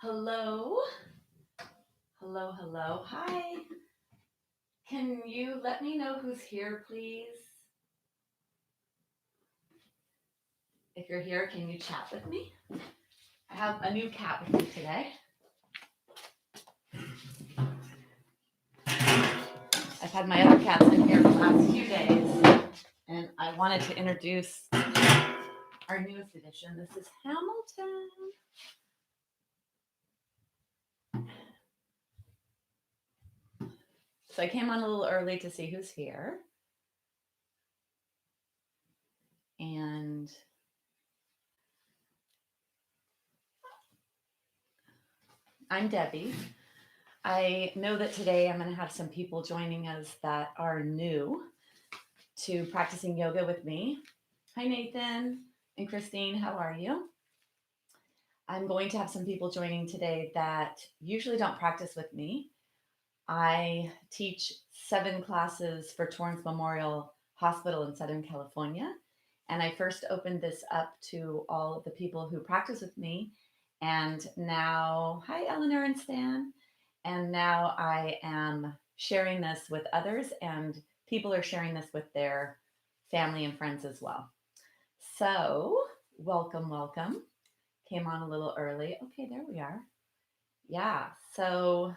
Hello, hello, hello. Hi. Can you let me know who's here, please? If you're here, can you chat with me? I have a new cat with me today. I've had my other cats in here for the last few days, and I wanted to introduce our newest edition. This is Hamilton. So I came on a little early to see who's here. And I'm Debbie. I know that today I'm going to have some people joining us that are new to practicing yoga with me. Hi, Nathan and Christine. How are you? I'm going to have some people joining today that usually don't practice with me. I teach 7 classes for Torrance Memorial Hospital in Southern California. And I first opened this up to all of the people who practice with me. And now, hi, Eleanor and Stan. And now I am sharing this with others, and people are sharing this with their family and friends as well. So, welcome, welcome. Came on a little early. Okay, there we are. Yeah, so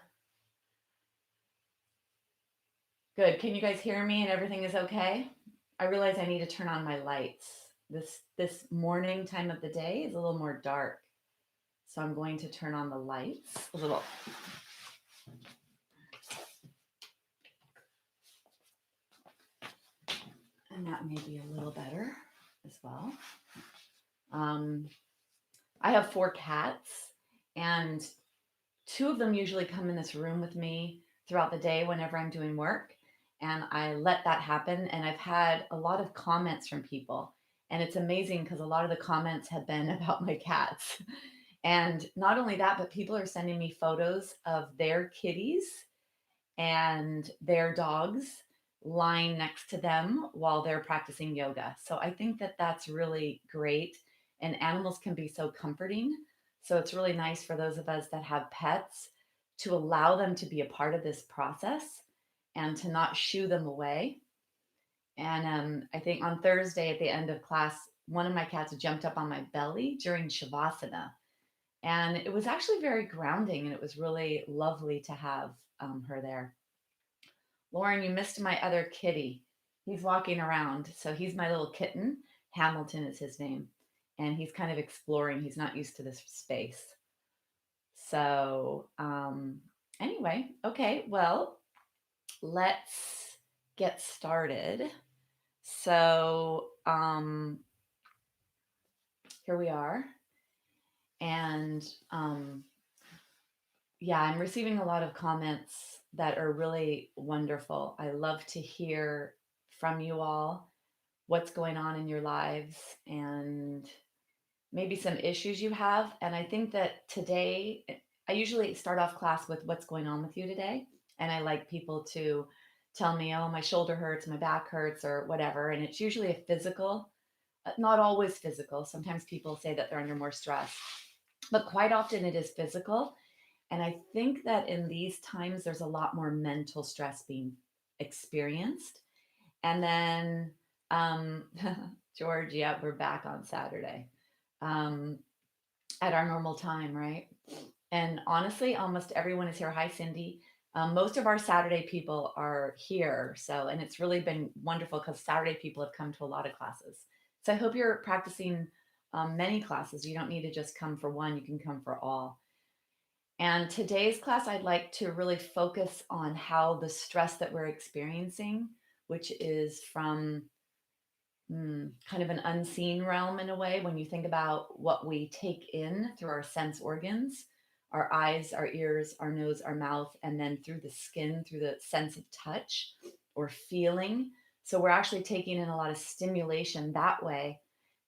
good. Can you guys hear me and everything is okay? I realize I need to turn on my lights. This morning time of the day is a little more dark. So I'm going to turn on the lights a little. And that may be a little better as well. I have 4 cats, and 2 of them usually come in this room with me throughout the day whenever I'm doing work. And I let that happen. And I've had a lot of comments from people. And it's amazing because a lot of the comments have been about my cats. And not only that, but people are sending me photos of their kitties and their dogs lying next to them while they're practicing yoga. So I think that that's really great. And animals can be so comforting. So it's really nice for those of us that have pets to allow them to be a part of this process and to not shoo them away. And I think on Thursday at the end of class, one of my cats jumped up on my belly during Shavasana. And it was actually very grounding, and it was really lovely to have her there. Lauren, you missed my other kitty. He's walking around. So he's my little kitten. Hamilton is his name. And he's kind of exploring. He's not used to this space. So, anyway, okay, well, let's get started. So, here we are. And yeah, I'm receiving a lot of comments that are really wonderful. I love to hear from you all what's going on in your lives and maybe some issues you have. And I think that today, I usually start off class with what's going on with you today. And I like people to tell me, oh, my shoulder hurts, my back hurts, or whatever. And it's usually a physical, not always physical. Sometimes people say that they're under more stress, but quite often it is physical. And I think that in these times, there's a lot more mental stress being experienced. And then, um, George, yeah, we're back on Saturday um, at our normal time, right? And honestly, almost everyone is here. Hi, Cindy. Most of our Saturday people are here. So, and it's really been wonderful because Saturday people have come to a lot of classes. So I hope you're practicing many classes. You don't need to just come for one, you can come for all. And today's class, I'd like to really focus on how the stress that we're experiencing, which is from kind of an unseen realm in a way, when you think about what we take in through our sense organs, our eyes, our ears, our nose, our mouth, and then through the skin, through the sense of touch or feeling. So we're actually taking in a lot of stimulation that way,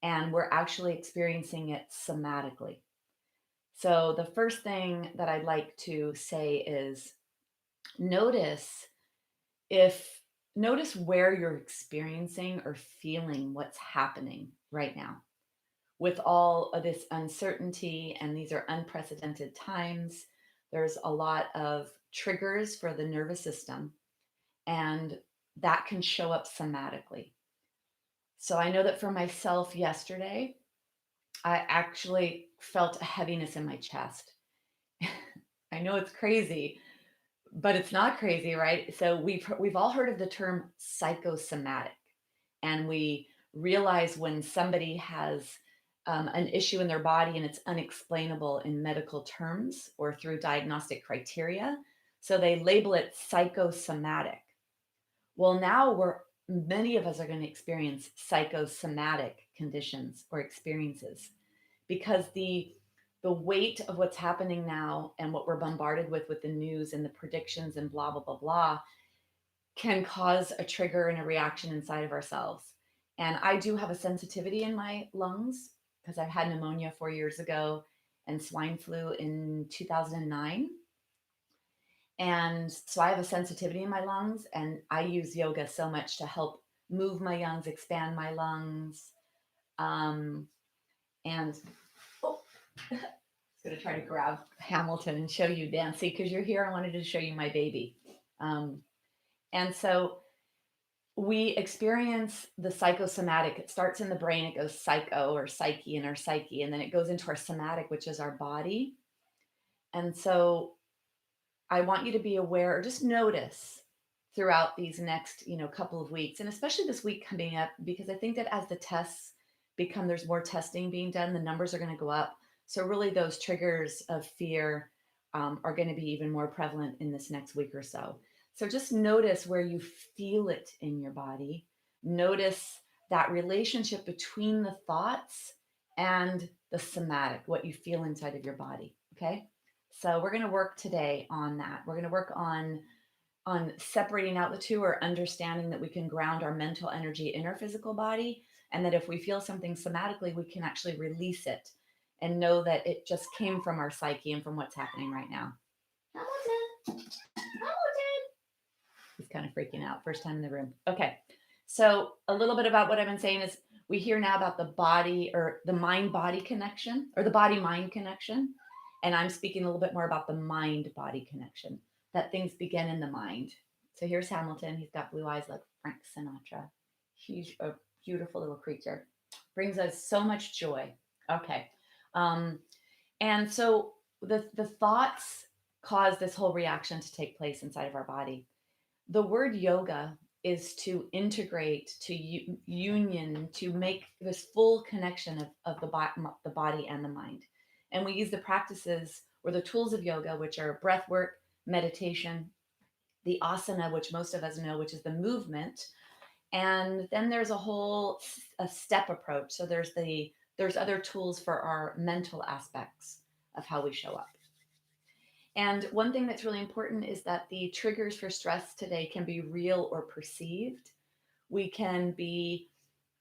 and we're actually experiencing it somatically. So the first thing that I'd like to say is notice if notice where you're experiencing or feeling what's happening right now. with all of this uncertainty, and these are unprecedented times, there's a lot of triggers for the nervous system, and that can show up somatically. So I know that for myself yesterday, I actually felt a heaviness in my chest. I know it's crazy, but it's not crazy, right? So we've all heard of the term psychosomatic, and we realize when somebody has an issue in their body and it's unexplainable in medical terms or through diagnostic criteria. So they label it psychosomatic. Well, now many of us are going to experience psychosomatic conditions or experiences because the weight of what's happening now and what we're bombarded with the news and the predictions and blah blah blah blah can cause a trigger and a reaction inside of ourselves. And I do have a sensitivity in my lungs because I've had pneumonia 4 years ago and swine flu in 2009. And so I have a sensitivity in my lungs, and I use yoga so much to help move my lungs, expand my lungs. Um, and oh, I was going to try to grab Hamilton and show you Nancy because you're here. I wanted to show you my baby. Um, and so we experience the psychosomatic. It starts in the brain, it goes psycho or psyche in our psyche, and then it goes into our somatic, which is our body. And so I want you to be aware or just notice throughout these next, couple of weeks, and especially this week coming up, because I think that as the tests become, there's more testing being done, the numbers are going to go up. So really, those triggers of fear are going to be even more prevalent in this next week or so. So just notice where you feel it in your body. Notice that relationship between the thoughts and the somatic, what you feel inside of your body. Okay. So we're going to work today on that. We're going to work on separating out the two or understanding that we can ground our mental energy in our physical body, and that if we feel something somatically, we can actually release it and know that it just came from our psyche and from what's happening right now. Hamilton, Hamilton. He's kind of freaking out. First time in the room. Okay. So a little bit about what I've been saying is we hear now about the body or the mind body connection or the body mind connection. And I'm speaking a little bit more about the mind body connection, that things begin in the mind. So here's Hamilton. He's got blue eyes like Frank Sinatra. He's a beautiful little creature. Brings us so much joy. Okay. Um, and so the thoughts cause this whole reaction to take place inside of our body. The word yoga is to integrate, to union, to make this full connection of the body and the mind. And we use the practices or the tools of yoga, which are breath work, meditation, the asana, which most of us know, which is the movement. And then there's a step approach. So there's other tools for our mental aspects of how we show up. And one thing that's really important is that the triggers for stress today can be real or perceived. We can be,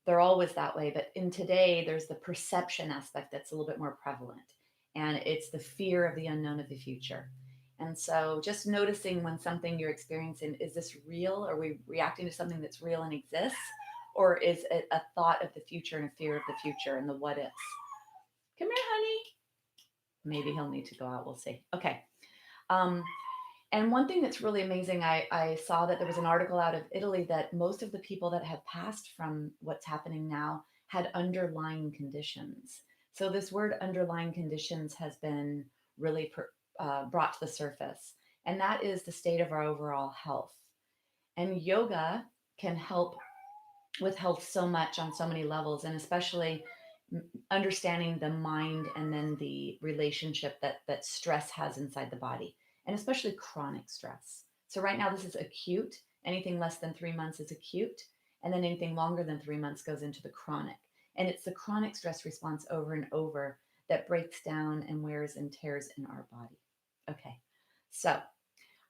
they're always that way, but in today, there's the perception aspect that's a little bit more prevalent. And it's the fear of the unknown of the future. And so just noticing when something you're experiencing, is this real? Are we reacting to something that's real and exists? Or is it a thought of the future and a fear of the future and the what ifs? Come here, honey. Maybe he'll need to go out. We'll see. Okay. Um, and one thing that's really amazing, I saw that there was an article out of Italy that most of the people that have passed from what's happening now had underlying conditions. So this word underlying conditions has been really brought to the surface, and that is the state of our overall health. And yoga can help with health so much on so many levels, and especially understanding the mind and then the relationship that stress has inside the body, and especially chronic stress. So right now this is acute. Anything less than 3 months is acute, and then anything longer than 3 months goes into the chronic. And it's the chronic stress response over and over that breaks down and wears and tears in our body. Okay, so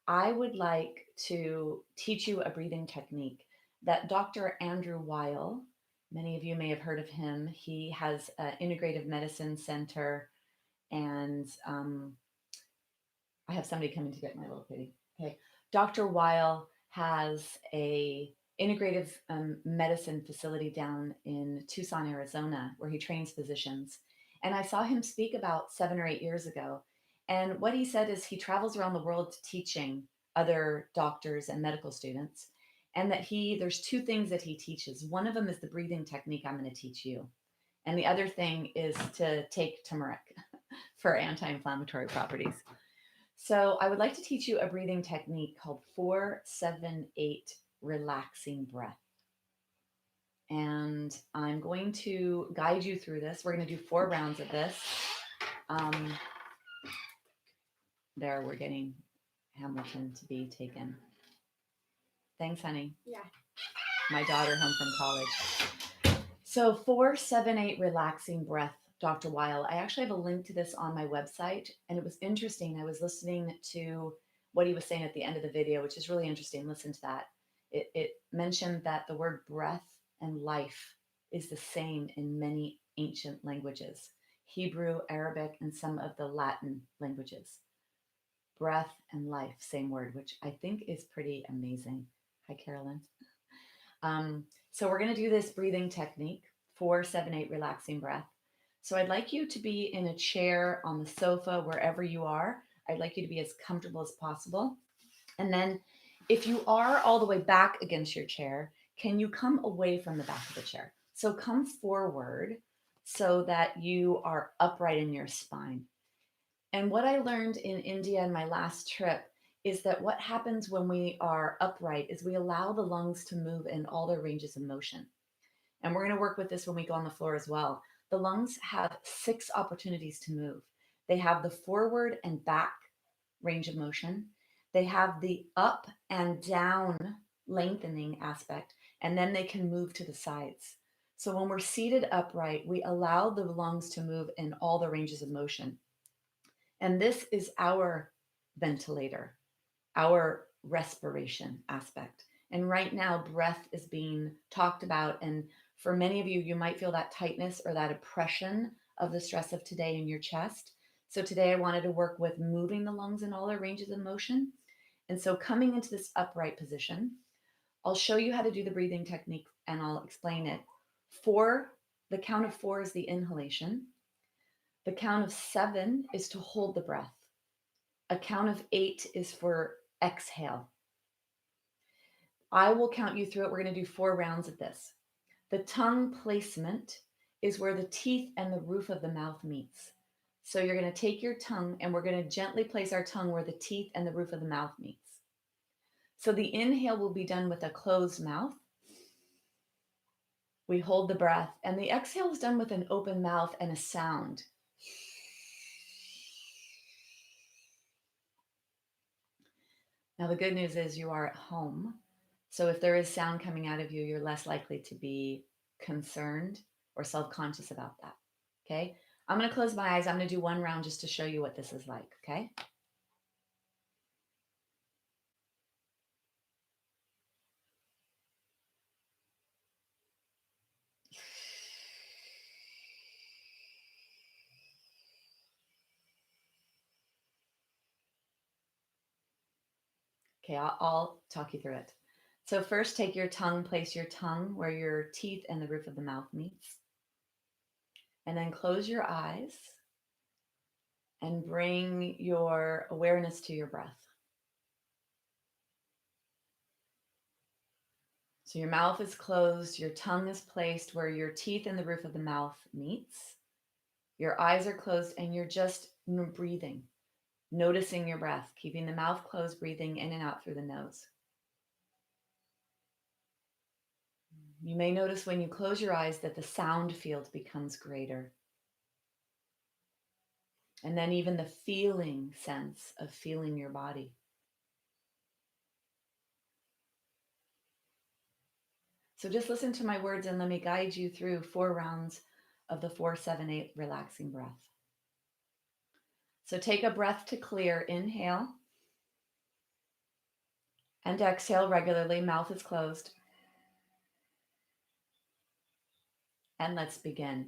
I would like to teach you a breathing technique that Dr. Andrew Weil, many of you may have heard of him. He has an integrative medicine center, and I have somebody coming to get my little kitty. Okay. Dr. Weil has a integrative medicine facility down in Tucson, Arizona, where he trains physicians. And I saw him speak about 7 or 8 years ago. And what he said is he travels around the world teaching other doctors and medical students. And that there's two things that he teaches. One of them is the breathing technique I'm going to teach you. And the other thing is to take turmeric for anti inflammatory properties. So I would like to teach you a breathing technique called 4-7-8 relaxing breath. And I'm going to guide you through this. We're going to do 4 rounds of this. There, we're getting Hamilton to be taken. Thanks, honey. Yeah. My daughter home from college. So 4-7-8 relaxing breath, Dr. Weil. I actually have a link to this on my website, and it was interesting. I was listening to what he was saying at the end of the video, which is really interesting. Listen to that. It mentioned that the word breath and life is the same in many ancient languages, Hebrew, Arabic, and some of the Latin languages. Breath and life, same word, which I think is pretty amazing. Hi, Carolyn. So we're going to do this breathing technique, 4-7-8 relaxing breath. So I'd like you to be in a chair, on the sofa, wherever you are. I'd like you to be as comfortable as possible. And then if you are all the way back against your chair, can you come away from the back of the chair? So come forward so that you are upright in your spine. And what I learned in India in my last trip is that what happens when we are upright is we allow the lungs to move in all their ranges of motion. And we're going to work with this when we go on the floor as well. The lungs have 6 opportunities to move. They have the forward and back range of motion. They have the up and down lengthening aspect, and then they can move to the sides. So when we're seated upright, we allow the lungs to move in all the ranges of motion. And this is our ventilator, our respiration aspect. And right now, breath is being talked about. And for many of you, you might feel that tightness or that oppression of the stress of today in your chest. So today I wanted to work with moving the lungs in all their ranges of motion. And so coming into this upright position, I'll show you how to do the breathing technique and I'll explain it. The count of 4 is the inhalation. The count of 7 is to hold the breath. A count of 8 is for exhale. I will count you through it. We're going to do 4 rounds of this. The tongue placement is where the teeth and the roof of the mouth meets. So you're going to take your tongue and we're going to gently place our tongue where the teeth and the roof of the mouth meets. So the inhale will be done with a closed mouth. We hold the breath, and the exhale is done with an open mouth and a sound. Now, the good news is you are at home. So if there is sound coming out of you, you're less likely to be concerned or self-conscious about that. Okay. I'm going to close my eyes. I'm going to do 1 round just to show you what this is like. Okay. Okay. I'll talk you through it. So first take your tongue, place your tongue where your teeth and the roof of the mouth meets. And then close your eyes and bring your awareness to your breath. So your mouth is closed, your tongue is placed where your teeth and the roof of the mouth meets. Your eyes are closed and you're just breathing, noticing your breath, keeping the mouth closed, breathing in and out through the nose. You may notice when you close your eyes that the sound field becomes greater. And then even the feeling sense of feeling your body. So just listen to my words and let me guide you through 4 rounds of the 4-7-8 relaxing breath. So take a breath to clear. Inhale and exhale regularly. Mouth is closed. And let's begin.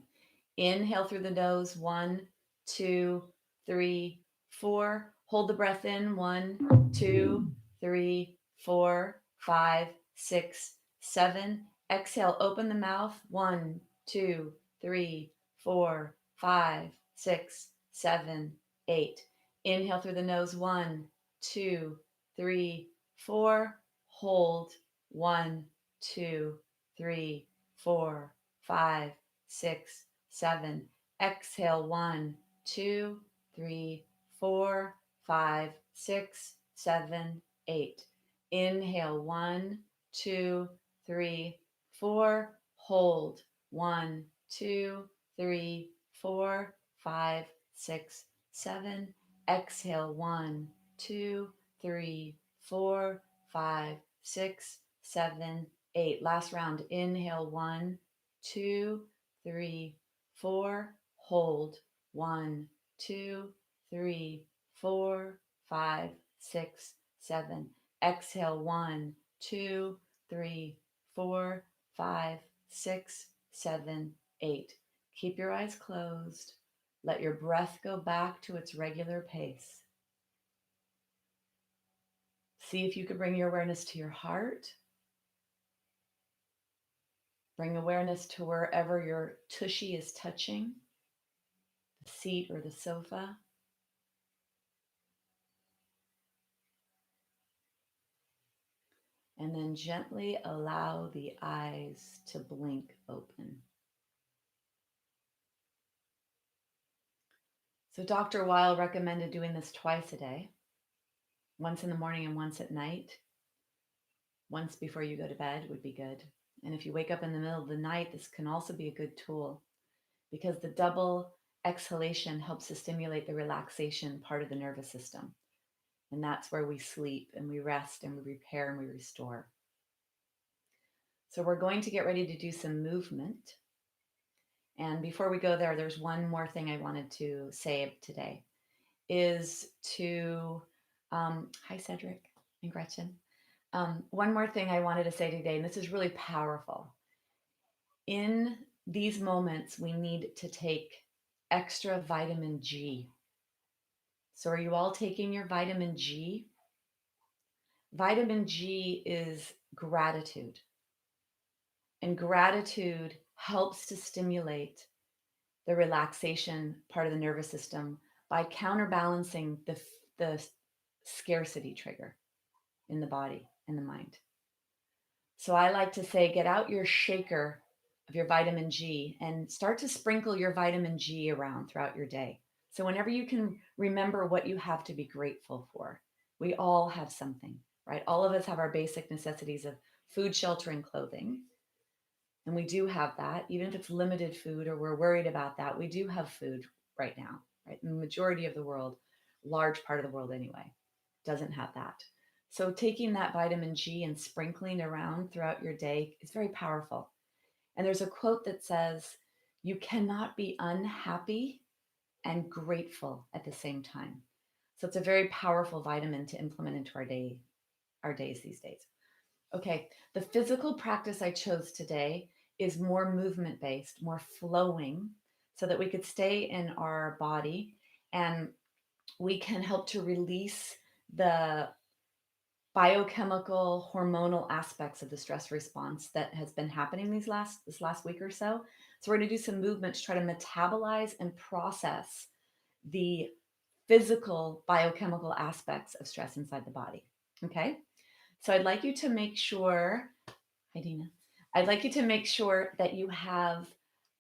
Inhale through the nose. 1, 2, 3, 4. Hold the breath in. 1, 2, 3, 4, 5, 6, 7. Exhale, open the mouth. 1, 2, 3, 4, 5, 6, 7, 8. Inhale through the nose. 1, 2, 3, 4. Hold. 1, 2, 3, 4, 5, 6, 7. Exhale. 1, 2, 3, 4, 5, 6, 7, 8. Inhale. 1, 2, 3, 4. Hold. 1, 2, 3, 4, 5, 6, 7. Exhale. 1, 2, 3, 4, 5, 6, 7, 8. Last round. Inhale. 1, 2, 3, 4. Hold. 1, 2, 3, 4, 5, 6, 7. Exhale. 1, 2, 3, 4, 5, 6, 7, 8. Keep your eyes closed. Let your breath go back to its regular pace. See if you could bring your awareness to your heart. Bring awareness to wherever your tushy is touching, the seat or the sofa. And then gently allow the eyes to blink open. So Dr. Weil recommended doing this twice a day, once in the morning and once at night. Once before you go to bed would be good. And if you wake up in the middle of the night, this can also be a good tool because the double exhalation helps to stimulate the relaxation part of the nervous system. And that's where we sleep and we rest and we repair and we restore. So we're going to get ready to do some movement. And before we go there, there's one more thing I wanted to say today is to, hi Cedric and Gretchen. One more thing I wanted to say today, and this is really powerful. In these moments, we need to take extra vitamin G. So, are you all taking your vitamin G? Vitamin G is gratitude, and gratitude helps to stimulate the relaxation part of the nervous system by counterbalancing the scarcity trigger in the body and the mind. So I like to say, get out your shaker of your vitamin G and start to sprinkle your vitamin G around throughout your day. So whenever you can remember what you have to be grateful for, we all have something, right? All of us have our basic necessities of food, shelter, and clothing. And we do have that, even if it's limited food or we're worried about that, we do have food right now, right? The majority of the world, large part of the world anyway, doesn't have that. So taking that vitamin G and sprinkling around throughout your day is very powerful. And there's a quote that says, you cannot be unhappy and grateful at the same time. So it's a very powerful vitamin to implement into our days these days. Okay, the physical practice I chose today is more movement based, more flowing, so that we could stay in our body and we can help to release the biochemical hormonal aspects of the stress response that has been happening this last week or so. So we're going to do some movement to try to metabolize and process the physical biochemical aspects of stress inside the body. Okay? So I'd like you to make sure, hi Dina, I'd like you to make sure that you have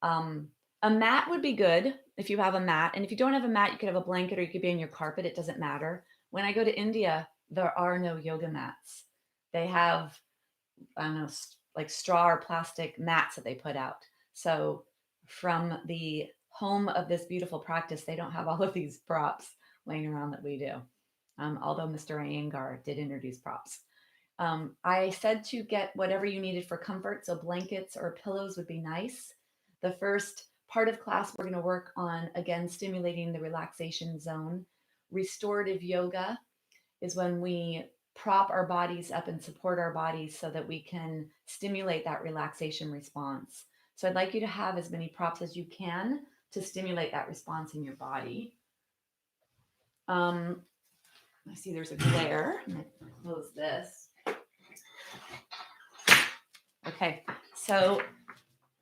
a mat would be good if you have a mat. And if you don't have a mat, you could have a blanket or you could be on your carpet. It doesn't matter. When I go to India, there are no yoga mats. They have, I don't know, like straw or plastic mats that they put out. So from the home of this beautiful practice, they don't have all of these props laying around that we do. Although Mr. Iyengar did introduce props. I said to get whatever you needed for comfort. So blankets or pillows would be nice. The first part of class, we're going to work on, again, stimulating the relaxation zone. Restorative yoga is when we prop our bodies up and support our bodies so that we can stimulate that relaxation response. So I'd like you to have as many props as you can to stimulate that response in your body. I see there's a glare. I'm going to close this. Okay, so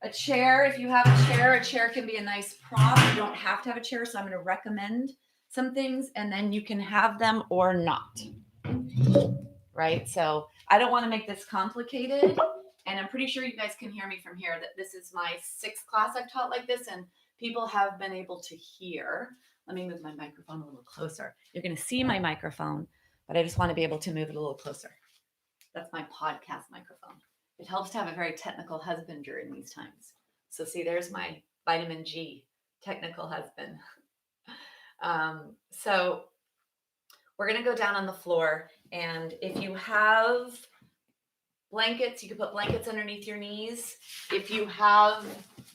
a chair, if you have a chair can be a nice prop. You don't have to have a chair, so I'm going to recommend some things and then you can have them or not. Right? So I don't want to make this complicated. And I'm pretty sure you guys can hear me from here that this is my 6th class I've taught like this, and people have been able to hear. Let me move my microphone a little closer. You're going to see my microphone, but I just want to be able to move it a little closer. That's my podcast microphone. It helps to have a very technical husband during these times. So see, there's my vitamin G technical husband. So we're going to go down on the floor. And if you have blankets, you can put blankets underneath your knees. If you have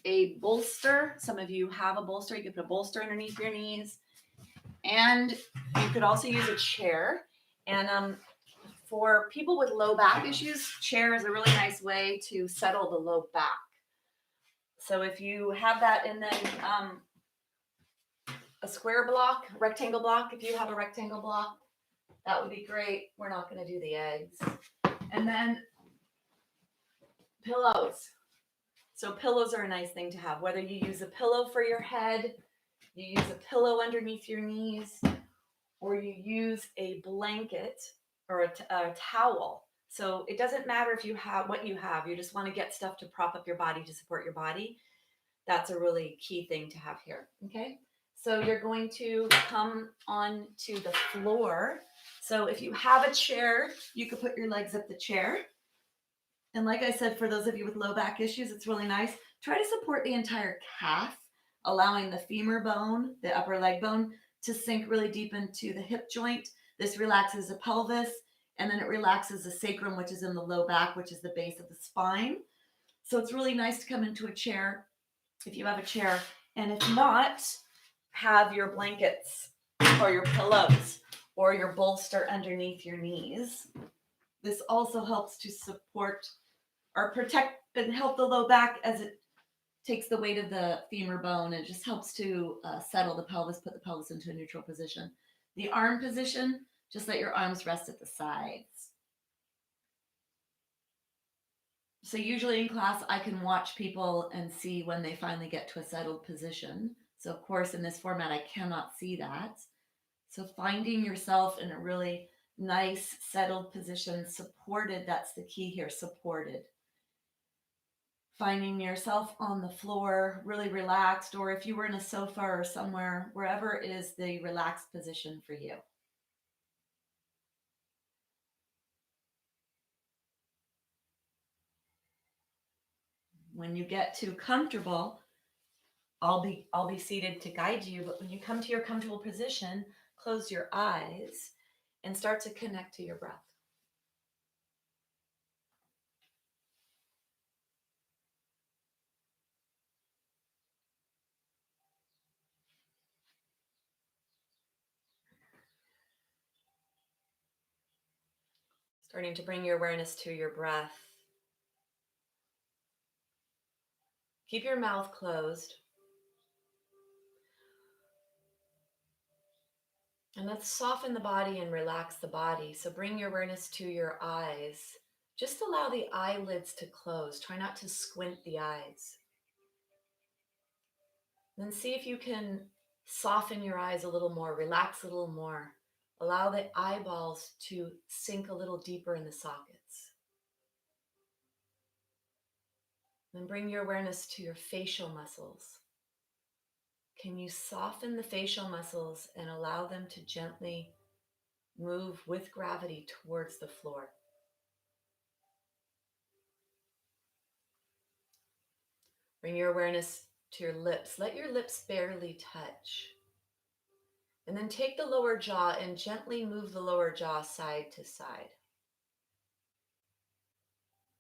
a bolster, some of you have a bolster, you can put a bolster underneath your knees. And you could also use a chair. And for people with low back issues, chair is a really nice way to settle the low back. So if you have that, and then a square block, rectangle block, if you have a rectangle block, that would be great. We're not going to do the eggs. And then pillows. So pillows are a nice thing to have, whether you use a pillow for your head, you use a pillow underneath your knees, or you use a blanket or a towel. So it doesn't matter if you have what you have, you just want to get stuff to prop up your body, to support your body. That's a really key thing to have here. Okay. So you're going to come on to the floor. So if you have a chair, you could put your legs up the chair. And like I said, for those of you with low back issues, it's really nice. Try to support the entire calf, allowing the femur bone, the upper leg bone, to sink really deep into the hip joint. This relaxes the pelvis, and then it relaxes the sacrum, which is in the low back, which is the base of the spine. So it's really nice to come into a chair if you have a chair. And if not, have your blankets or your pillows or your bolster underneath your knees. This also helps to support or protect and help the low back as it takes the weight of the femur bone, and it just helps to settle the pelvis, put the pelvis into a neutral position. The arm position, just let your arms rest at the sides. So usually in class, I can watch people and see when they finally get to a settled position. So of course, in this format, I cannot see that. So finding yourself in a really nice settled position, supported, that's the key here, supported. Finding yourself on the floor, really relaxed, or if you were in a sofa or somewhere, wherever is the relaxed position for you. When you get too comfortable, I'll be seated to guide you, but when you come to your comfortable position, close your eyes and start to connect to your breath. Starting to bring your awareness to your breath. Keep your mouth closed. And let's soften the body and relax the body. So bring your awareness to your eyes. Just allow the eyelids to close. Try not to squint the eyes. Then see if you can soften your eyes a little more, relax a little more. Allow the eyeballs to sink a little deeper in the sockets. Then bring your awareness to your facial muscles. Can you soften the facial muscles and allow them to gently move with gravity towards the floor? Bring your awareness to your lips. Let your lips barely touch. And then take the lower jaw and gently move the lower jaw side to side.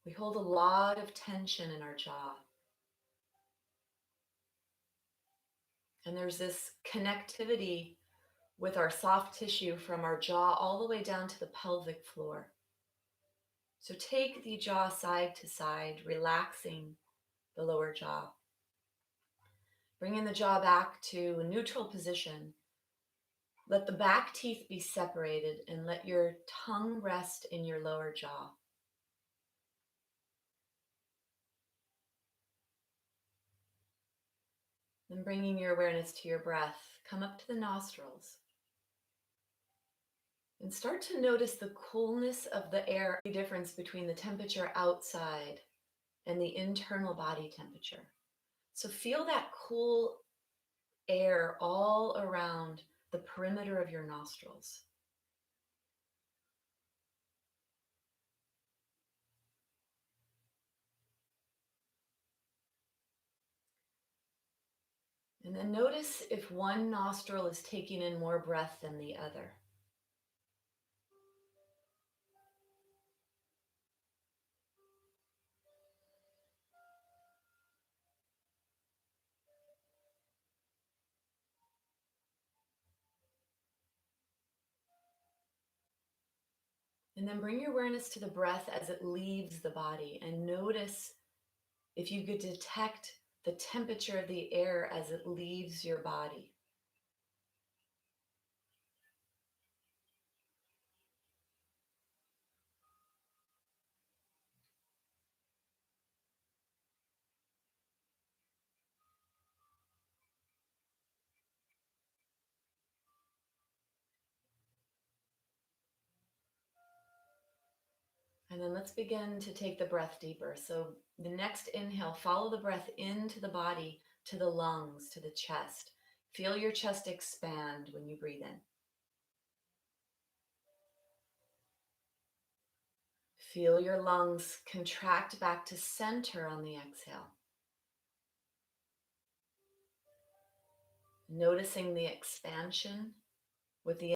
We hold a lot of tension in our jaw. And there's this connectivity with our soft tissue from our jaw all the way down to the pelvic floor. So take the jaw side to side, relaxing the lower jaw. Bringing the jaw back to a neutral position. Let the back teeth be separated and let your tongue rest in your lower jaw. And bringing your awareness to your breath, come up to the nostrils and start to notice the coolness of the air, the difference between the temperature outside and the internal body temperature. So feel that cool air all around the perimeter of your nostrils. And then notice if one nostril is taking in more breath than the other. And then bring your awareness to the breath as it leaves the body and notice if you could detect the temperature of the air as it leaves your body. And then let's begin to take the breath deeper. So the next inhale, follow the breath into the body, to the lungs, to the chest. Feel your chest expand when you breathe in. Feel your lungs contract back to center on the exhale. Noticing the expansion with the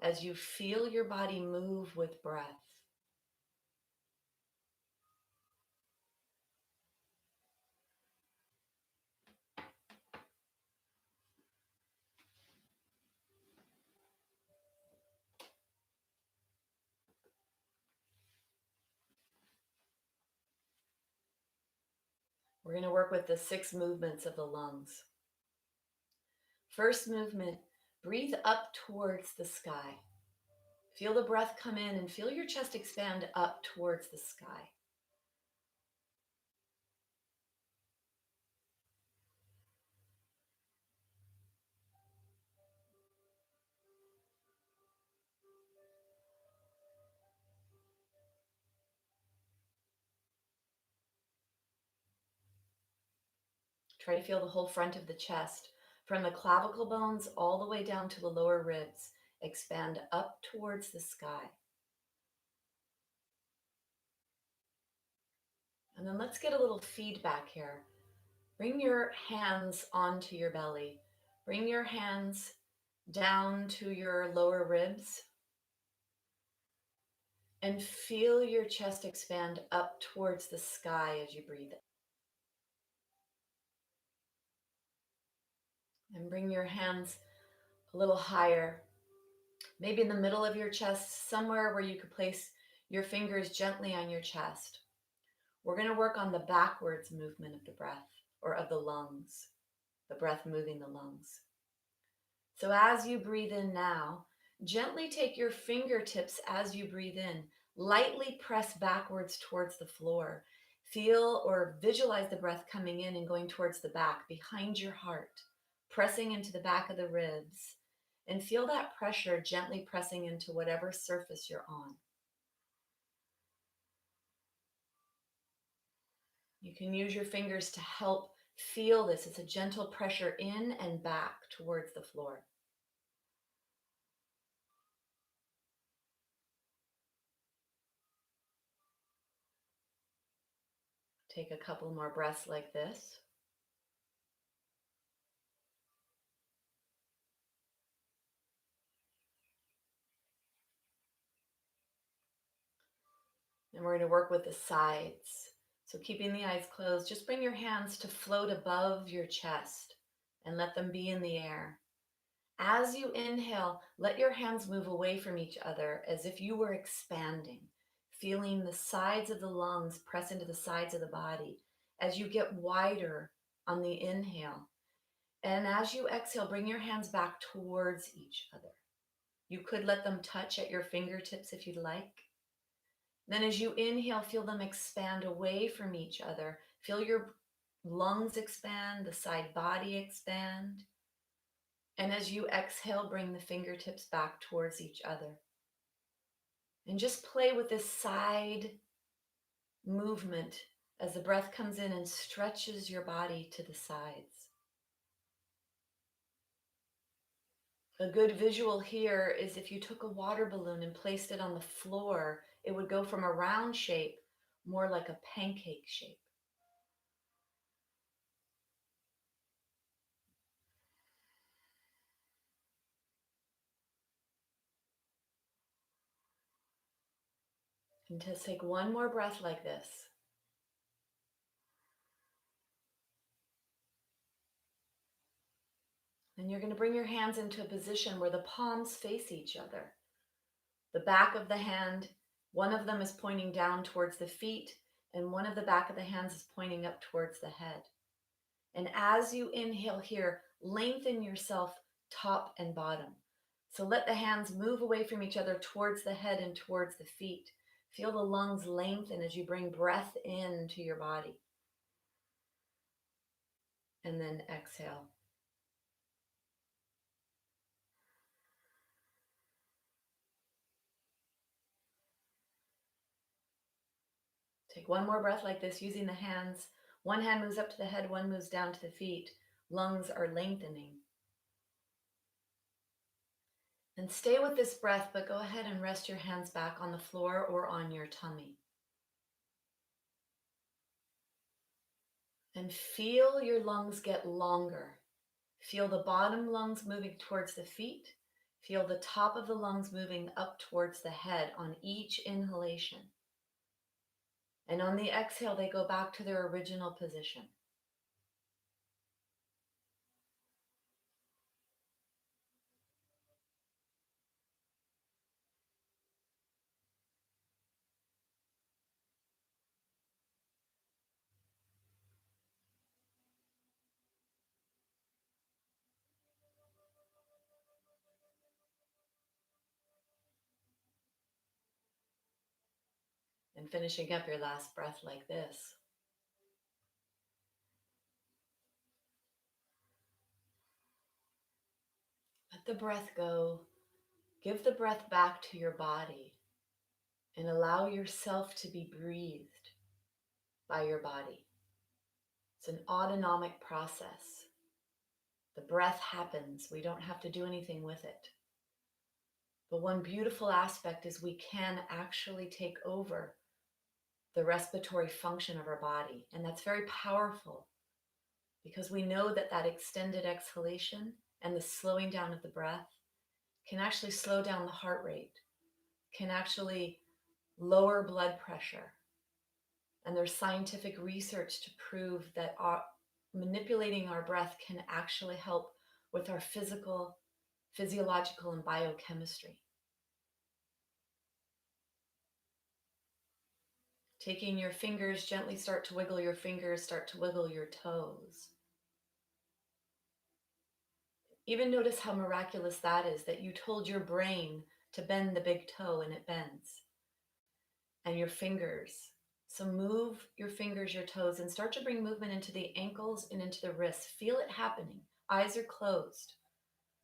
as you feel your body move with breath. We're going to work with the 6 movements of the lungs. First movement, breathe up towards the sky. Feel the breath come in and feel your chest expand up towards the sky. Try to feel the whole front of the chest, from the clavicle bones all the way down to the lower ribs. Expand up towards the sky. And then let's get a little feedback here. Bring your hands onto your belly. Bring your hands down to your lower ribs. And feel your chest expand up towards the sky as you breathe. And bring your hands a little higher, maybe in the middle of your chest, somewhere where you could place your fingers gently on your chest. We're going to work on the backwards movement of the breath, or of the lungs, the breath moving the lungs. So as you breathe in now, gently take your fingertips as you breathe in, lightly press backwards towards the floor. Feel or visualize the breath coming in and going towards the back, behind your heart, pressing into the back of the ribs. And feel that pressure gently pressing into whatever surface you're on. You can use your fingers to help feel this. It's a gentle pressure in and back towards the floor. Take a couple more breaths like this. And we're going to work with the sides. So keeping the eyes closed, just bring your hands to float above your chest and let them be in the air. As you inhale, let your hands move away from each other as if you were expanding, feeling the sides of the lungs press into the sides of the body as you get wider on the inhale. And as you exhale, bring your hands back towards each other. You could let them touch at your fingertips if you'd like. Then as you inhale, feel them expand away from each other. Feel your Lungs expand, the side body expand. And as you exhale, bring the fingertips back towards each other. And just play with this side movement as the breath comes in and stretches your body to the sides. A good visual here is if you took a water balloon and placed it on the floor, it would go from a round shape more like a pancake shape. And just take one more breath like this. And you're going to bring your hands into a position where the palms face each other. The back of the hand, one of them is pointing down towards the feet, and one of the back of the hands is pointing up towards the head. And as you inhale here, lengthen yourself top and bottom. So let the hands move away from each other towards the head and towards the feet. Feel the lungs lengthen as you bring breath into your body. And then exhale. Take one more breath like this using the hands. One hand moves up to the head, one moves down to the feet. Lungs are lengthening. And stay with this breath, but go ahead and rest your hands back on the floor or on your tummy. And feel your lungs get longer. Feel the bottom lungs moving towards the feet. Feel the top of the lungs moving up towards the head on each inhalation. And on the exhale, they go back to their original position. And finishing up your last breath like this. Let the breath go. Give the breath back to your body and allow yourself to be breathed by your body. It's an autonomic process. The breath happens. We don't have to do anything with it. But one beautiful aspect is we can actually take over the respiratory function of our body. And that's very powerful because we know that that extended exhalation and the slowing down of the breath can actually slow down the heart rate, can actually lower blood pressure. And there's scientific research to prove that manipulating our breath can actually help with our physiological, and biochemistry. Taking your fingers, gently start to wiggle your fingers, start to wiggle your toes. Even notice how miraculous that is, that you told your brain to bend the big toe and it bends. And your fingers. So move your fingers, your toes, and start to bring movement into the ankles and into the wrists. Feel it happening. Eyes are closed.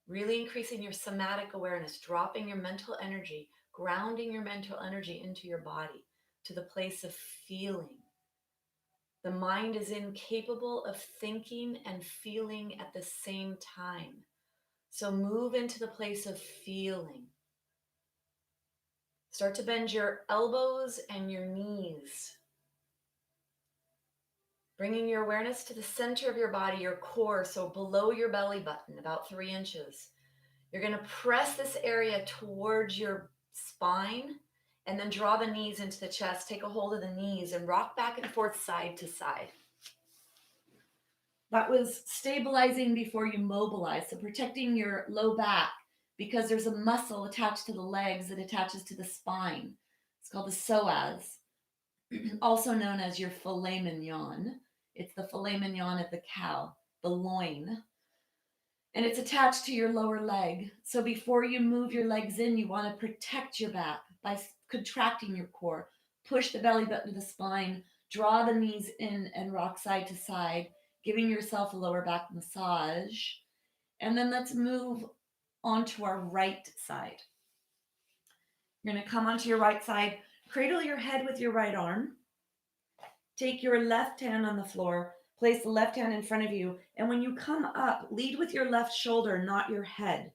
Really increasing your somatic awareness, dropping your mental energy, grounding your mental energy into your body to the place of feeling. The mind is incapable of thinking and feeling at the same time. So move into the place of feeling. Start to bend your elbows and your knees. Bringing your awareness to the center of your body, your core, so below your belly button, about 3 inches. You're going to press this area towards your spine and then draw the knees into the chest. Take a hold of the knees and rock back and forth side to side. That was stabilizing before you mobilize, so protecting your low back because there's a muscle attached to the legs that attaches to the spine. It's called the psoas, also known as your filet mignon. It's the filet mignon of the cow, the loin. And it's attached to your lower leg. So before you move your legs in, you want to protect your back by contracting your core. Push the belly button to the spine, draw the knees in and rock side to side. giving yourself a lower back massage. And then let's move onto our right side. You're going to come onto your right side, cradle your head with your right arm. Take your left hand on the floor, place the left hand in front of you, and when you come up, lead with your left shoulder, not your head.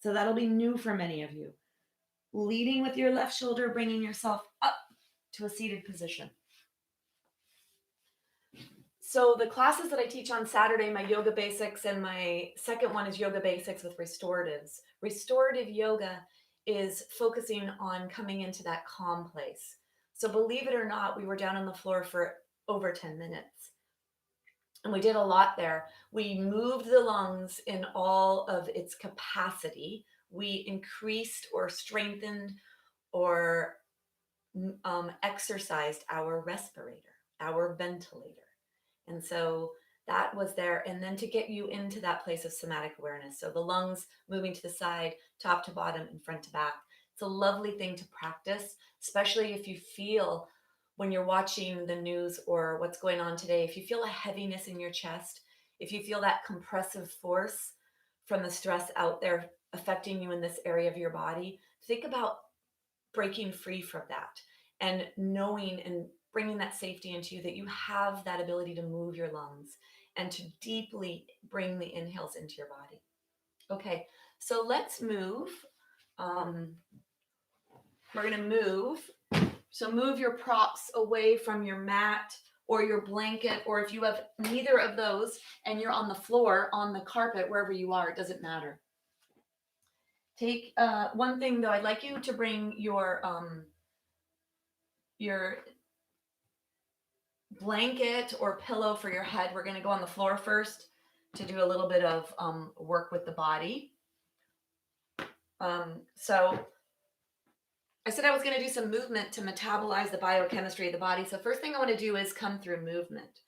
So that'll be new for many of you. Leading with your left shoulder, bringing yourself up to a seated position. So the classes that I teach on Saturday, my yoga basics, and my second one is yoga basics with restoratives. Restorative yoga is focusing on coming into that calm place. So believe it or not, we were down on the floor for over 10 minutes. And we did a lot there. We moved the lungs in all of its capacity. We increased or strengthened or exercised our respirator, our ventilator. And so that was there. And then to get you into that place of somatic awareness. So the lungs moving to the side, top to bottom, and front to back. It's a lovely thing to practice, especially if you feel when you're watching the news or what's going on today, if you feel a heaviness in your chest, if you feel that compressive force from the stress out there affecting you in this area of your body, think about breaking free from that and knowing and bringing that safety into you that you have that ability to move your lungs and to deeply bring the inhales into your body. Okay, so let's move. We're going to move. So move your props away from your mat or your blanket, or if you have neither of those and you're on the floor, on the carpet, wherever you are, it doesn't matter. Take one thing though, I'd like you to bring your blanket or pillow for your head. We're going to go on the floor first to do a little bit of work with the body. So I said I was going to do some movement to metabolize the biochemistry of the body. So first thing I want to do is come through movement.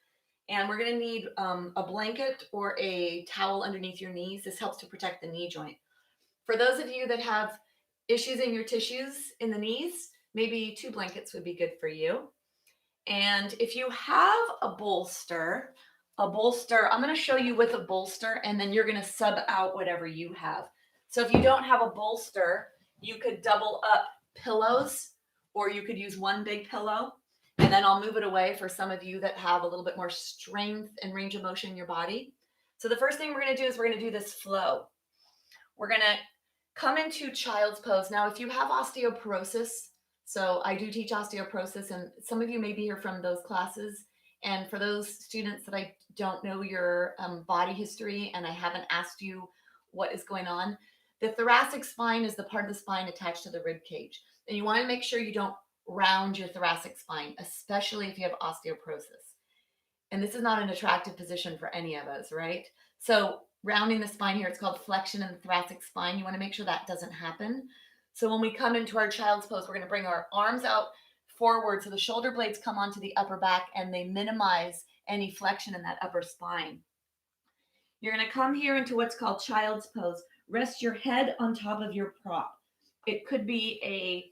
And we're going to need a blanket or a towel underneath your knees. This helps to protect the knee joint. For those of you that have issues in your tissues in the knees, maybe 2 blankets would be good for you. And if you have a bolster, I'm going to show you with a bolster, and then you're going to sub out whatever you have. So if you don't have a bolster, you could double up pillows, or you could use one big pillow, and then I'll move it away for some of you that have a little bit more strength and range of motion in your body. So the first thing we're going to do is we're going to do this flow. We're going to come into child's pose. Now, if you have osteoporosis, so I do teach osteoporosis, and some of you may be here from those classes. And for those students that I don't know your body history and I haven't asked you what is going on, the thoracic spine is the part of the spine attached to the rib cage. And you want to make sure you don't round your thoracic spine, especially if you have osteoporosis. And this is not an attractive position for any of us, right? So rounding the spine here, it's called flexion in the thoracic spine. You want to make sure that doesn't happen. So when we come into our child's pose, we're going to bring our arms out forward so the shoulder blades come onto the upper back and they minimize any flexion in that upper spine. You're going to come here into what's called child's pose. Rest your head on top of your prop. It could be a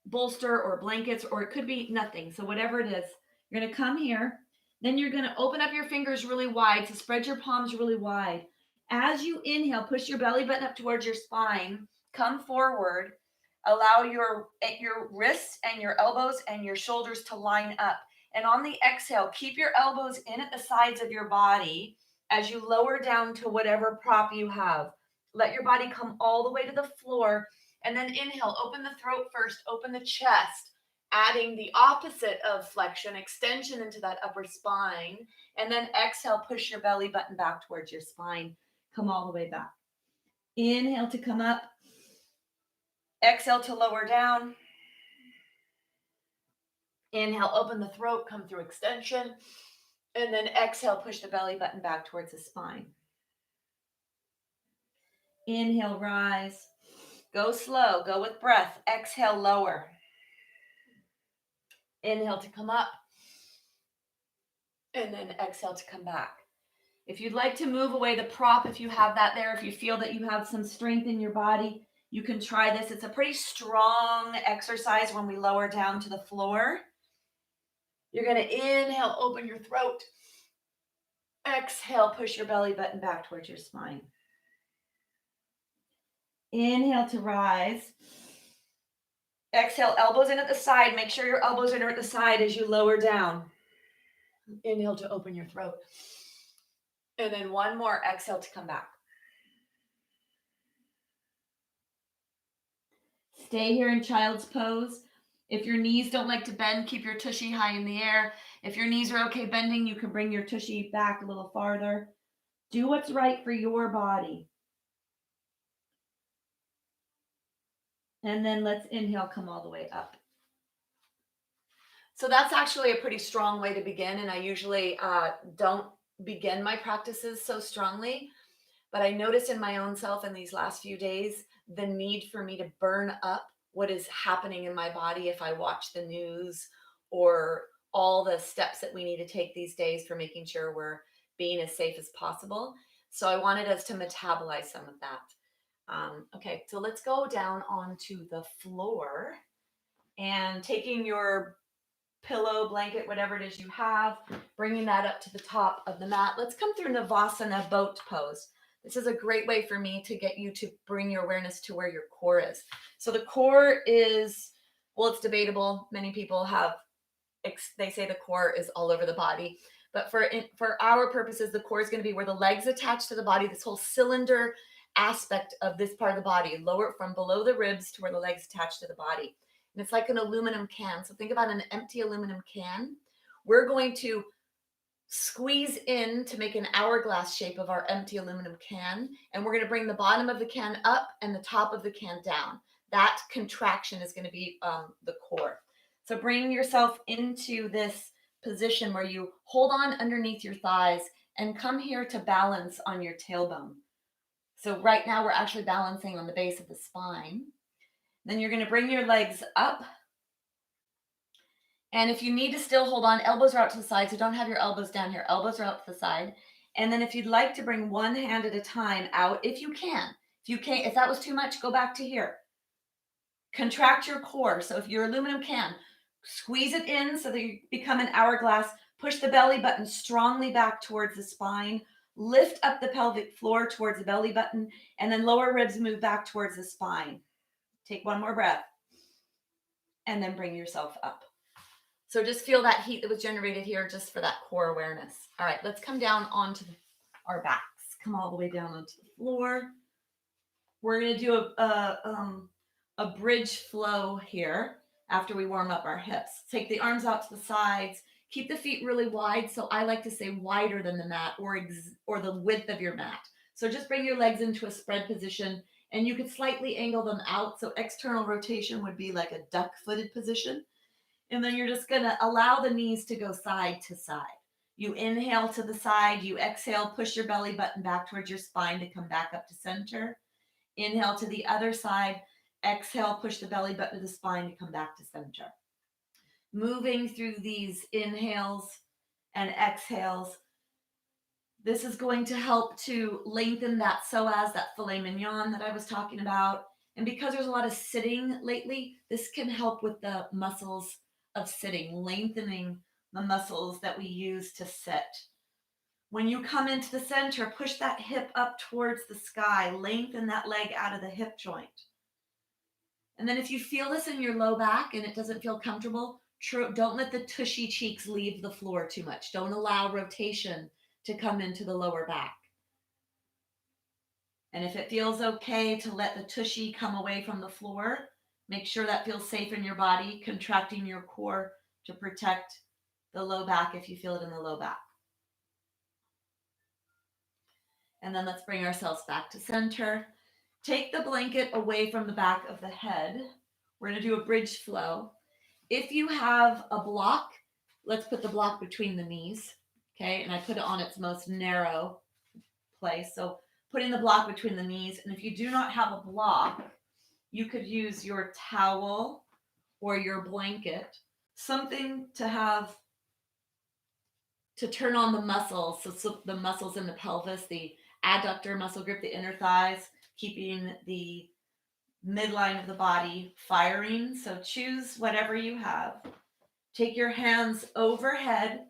bolster or blankets, or it could be nothing. So whatever it is, you're going to come here. Then you're going to open up your fingers really wide. So spread your palms really wide. As you inhale, push your belly button up towards your spine. Come forward. Allow your wrists and your elbows and your shoulders to line up. And on the exhale, keep your elbows in at the sides of your body as you lower down to whatever prop you have. Let your body come all the way to the floor. And then inhale, open the throat first, open the chest, adding the opposite of flexion, extension into that upper spine. And then exhale, push your belly button back towards your spine. Come all the way back. Inhale to come up. Exhale to lower down. Inhale, open the throat, come through extension. And then exhale, push the belly button back towards the spine. Inhale, rise. Go slow, go with breath. Exhale, lower. Inhale to come up. And then exhale to come back. If you'd like to move away the prop, if you have that there, if you feel that you have some strength in your body, you can try this. It's a pretty strong exercise when we lower down to the floor. You're going to inhale, open your throat. Exhale, push your belly button back towards your spine. Inhale to rise. Exhale, elbows in at the side. Make sure your elbows are at the side as you lower down. Inhale to open your throat. And then one more exhale to come back. Stay here in child's pose. If your knees don't like to bend, keep your tushy high in the air. If your knees are okay bending, you can bring your tushy back a little farther. Do what's right for your body. And then let's inhale, come all the way up. So that's actually a pretty strong way to begin. And I usually don't begin my practices so strongly. But I noticed in my own self in these last few days the need for me to burn up what is happening in my body if I watch the news or all the steps that we need to take these days for making sure we're being as safe as possible. So I wanted us to metabolize some of that. Okay, so let's go down onto the floor and taking your pillow, blanket, whatever it is you have, bringing that up to the top of the mat. Let's come through Navasana boat pose. This is a great way for me to get you to bring your awareness to where your core is. So the core is, well, it's debatable. Many people have, they say the core is all over the body. But for our purposes, the core is going to be where the legs attach to the body, this whole cylinder aspect of this part of the body, lower from below the ribs to where the legs attach to the body. And it's like an aluminum can. So think about an empty aluminum can. We're going to squeeze in to make an hourglass shape of our empty aluminum can. And we're going to bring the bottom of the can up and the top of the can down. That contraction is going to be the core. So bring yourself into this position where you hold on underneath your thighs and come here to balance on your tailbone. So right now we're actually balancing on the base of the spine. Then you're going to bring your legs up. And if you need to still hold on, elbows are out to the side, so don't have your elbows down here. Elbows are out to the side. And then if you'd like to bring one hand at a time out, if you can. If you can't, if that was too much, go back to here. Contract your core. So if your aluminum can, squeeze it in so that you become an hourglass. Push the belly button strongly back towards the spine. Lift up the pelvic floor towards the belly button, and then lower ribs move back towards the spine. Take one more breath, and then bring yourself up. So just feel that heat that was generated here just for that core awareness. All right, let's come down onto our backs. Come all the way down onto the floor. We're going to do a bridge flow here after we warm up our hips. Take the arms out to the sides. Keep the feet really wide. So I like to say wider than the mat or the width of your mat. So just bring your legs into a spread position, and you could slightly angle them out. So external rotation would be like a duck-footed position. And then you're just going to allow the knees to go side to side. You inhale to the side, you exhale, push your belly button back towards your spine to come back up to center. Inhale to the other side, exhale, push the belly button to the spine to come back to center. Moving through these inhales and exhales, this is going to help to lengthen that psoas, that filet mignon that I was talking about. And because there's a lot of sitting lately, this can help with the muscles of sitting, lengthening the muscles that we use to sit. When you come into the center, push that hip up towards the sky, lengthen that leg out of the hip joint. And then if you feel this in your low back and it doesn't feel comfortable, don't let the tushy cheeks leave the floor too much. Don't allow rotation to come into the lower back. And if it feels okay to let the tushy come away from the floor, make sure that feels safe in your body, contracting your core to protect the low back if you feel it in the low back. And then let's bring ourselves back to center. Take the blanket away from the back of the head. We're going to do a bridge flow. If you have a block, let's put the block between the knees. Okay, and I put it on its most narrow place. So putting the block between the knees. And if you do not have a block, you could use your towel or your blanket, something to have to turn on the muscles. So the muscles in the pelvis, the adductor muscle group, the inner thighs, keeping the midline of the body firing. So choose whatever you have. Take your hands overhead.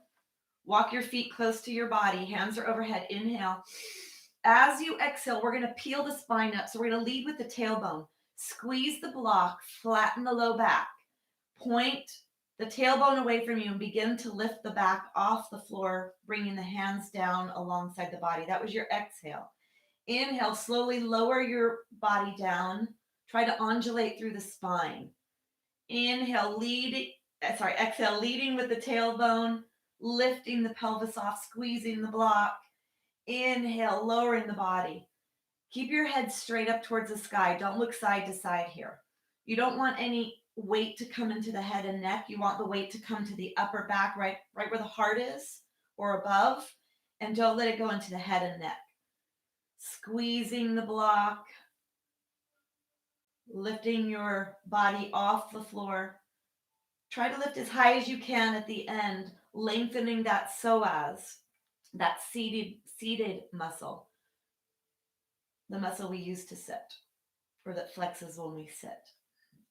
Walk your feet close to your body. Hands are overhead. Inhale. As you exhale, we're going to peel the spine up. So we're going to lead with the tailbone. Squeeze the block, flatten the low back. Point the tailbone away from you and begin to lift the back off the floor, bringing the hands down alongside the body. That was your exhale. Inhale, slowly lower your body down. Try to undulate through the spine. Inhale, exhale, leading with the tailbone, lifting the pelvis off, squeezing the block. Inhale, lowering the body. Keep your head straight up towards the sky. Don't look side to side here. You don't want any weight to come into the head and neck. You want the weight to come to the upper back, right where the heart is or above, and don't let it go into the head and neck. Squeezing the block, lifting your body off the floor. Try to lift as high as you can at the end, lengthening that psoas, that seated muscle, the muscle we use to sit, or that flexes when we sit.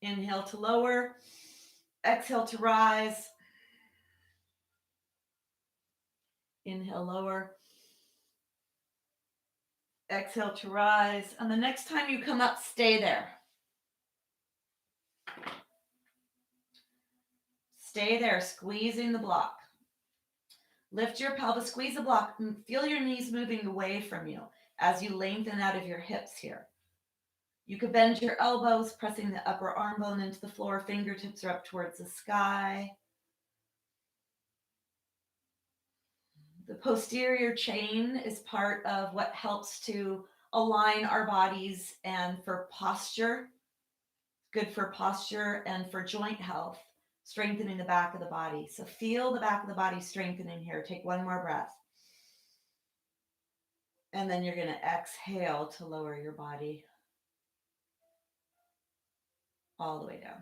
Inhale to lower, exhale to rise. Inhale, lower. Exhale to rise. And the next time you come up, stay there. Stay there, squeezing the block. Lift your pelvis, squeeze the block, and feel your knees moving away from you as you lengthen out of your hips here. You could bend your elbows, pressing the upper arm bone into the floor. Fingertips are up towards the sky. The posterior chain is part of what helps to align our bodies and for posture, good for posture and for joint health, strengthening the back of the body. So feel the back of the body strengthening here. Take one more breath. And then you're going to exhale to lower your body all the way down.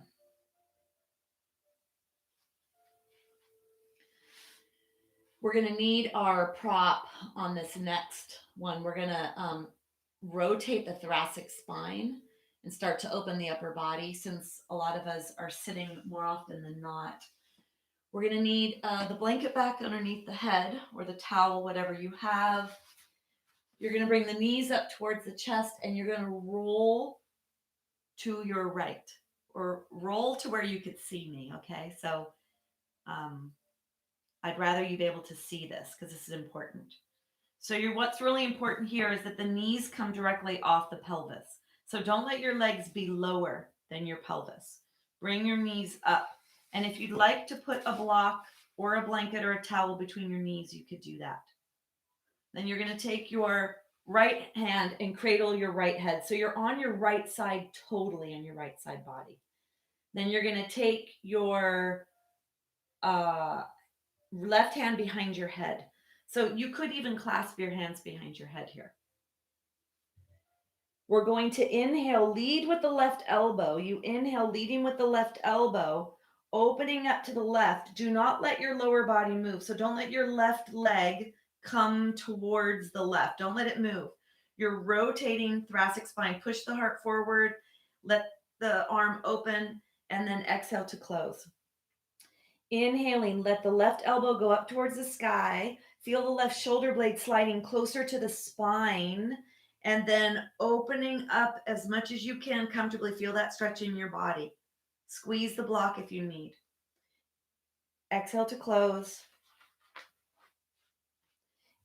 We're going to need our prop on this next one. We're going to rotate the thoracic spine and start to open the upper body, since a lot of us are sitting more often than not. We're going to need the blanket back underneath the head, or the towel, whatever you have. You're going to bring the knees up towards the chest, and you're going to roll to your right, or roll to where you could see me. Okay, so I'd rather you be able to see this because this is important. So what's really important here is that the knees come directly off the pelvis. So don't let your legs be lower than your pelvis. Bring your knees up. And if you'd like to put a block or a blanket or a towel between your knees, you could do that. Then you're going to take your right hand and cradle your right head. So you're on your right side, totally on your right side body. Then you're going to take your left hand behind your head. So you could even clasp your hands behind your head here. We're going to inhale, lead with the left elbow. You inhale, leading with the left elbow, opening up to the left. Do not let your lower body move. So don't let your left leg come towards the left. Don't let it move. You're rotating thoracic spine. Push the heart forward. Let the arm open, and then exhale to close. Inhaling, let the left elbow go up towards the sky. Feel the left shoulder blade sliding closer to the spine, and then opening up as much as you can comfortably. Feel that stretch in your body. Squeeze the block if you need. Exhale to close.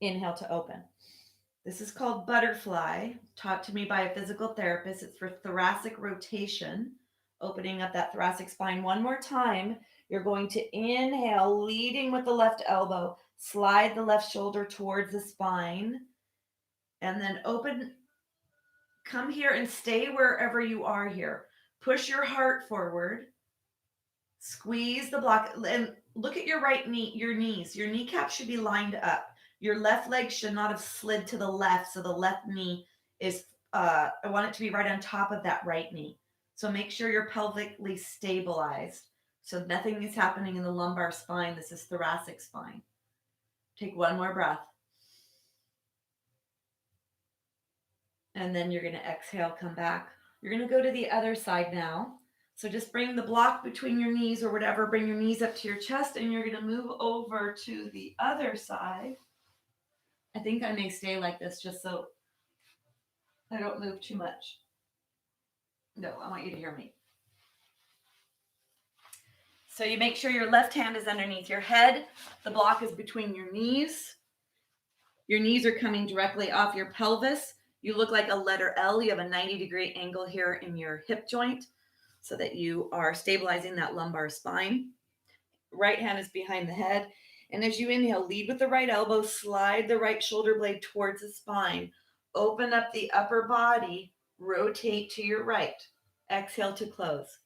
Inhale to open. This is called butterfly, taught to me by a physical therapist. It's for thoracic rotation, opening up that thoracic spine. One more time. You're going to inhale, leading with the left elbow, slide the left shoulder towards the spine, and then open. Come here and stay wherever you are here. Push your heart forward. Squeeze the block, and look at your right knee, your knees. Your kneecap should be lined up. Your left leg should not have slid to the left, so the left knee is, I want it to be right on top of that right knee. So make sure you're pelvically stabilized. So nothing is happening in the lumbar spine. This is thoracic spine. Take one more breath. And then you're going to exhale, come back. You're going to go to the other side now. So just bring the block between your knees or whatever, bring your knees up to your chest, and you're going to move over to the other side. I think I may stay like this just so I don't move too much. No, I want you to hear me. So you make sure your left hand is underneath your head. The block is between your knees. Your knees are coming directly off your pelvis. You look like a letter L. You have a 90-degree angle here in your hip joint so that you are stabilizing that lumbar spine. Right hand is behind the head. And as you inhale, lead with the right elbow, slide the right shoulder blade towards the spine. Open up the upper body, rotate to your right. Exhale to close.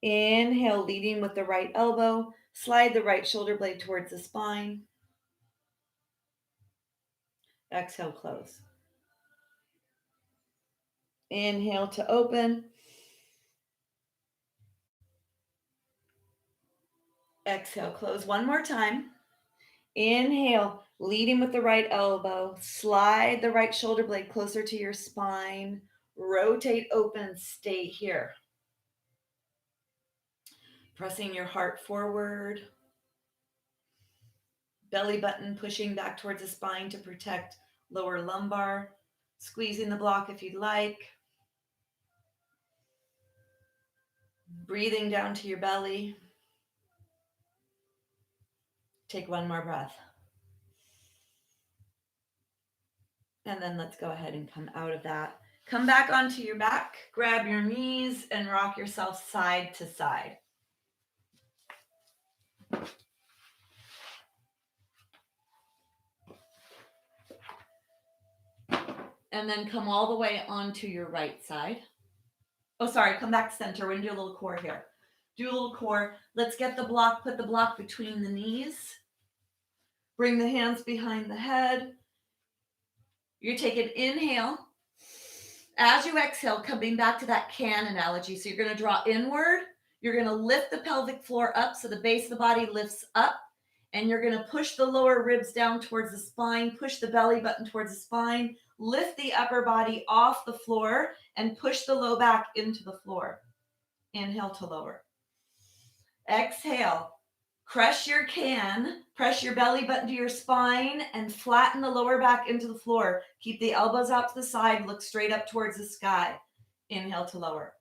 Inhale, leading with the right elbow, slide the right shoulder blade towards the spine. Exhale, close. Inhale to open. Exhale, close. One more time. Inhale, leading with the right elbow, slide the right shoulder blade closer to your spine, rotate open, stay here. Pressing your heart forward, belly button pushing back towards the spine to protect lower lumbar, squeezing the block if you'd like. Breathing down to your belly. Take one more breath. And then let's go ahead and come out of that. Come back onto your back, grab your knees, and rock yourself side to side. And then come all the way onto your right side. Oh, sorry, come back center. We're gonna do a little core here. Do a little core. Let's get the block, put the block between the knees. Bring the hands behind the head. You take an inhale. As you exhale, coming back to that can analogy. So you're gonna draw inward. You're gonna lift the pelvic floor up so the base of the body lifts up. And you're gonna push the lower ribs down towards the spine, push the belly button towards the spine, lift the upper body off the floor, and push the low back into the floor. Inhale to lower. Exhale. Crush your can, press your belly button to your spine, and flatten the lower back into the floor. Keep the elbows out to the side, look straight up towards the sky. Inhale to lower.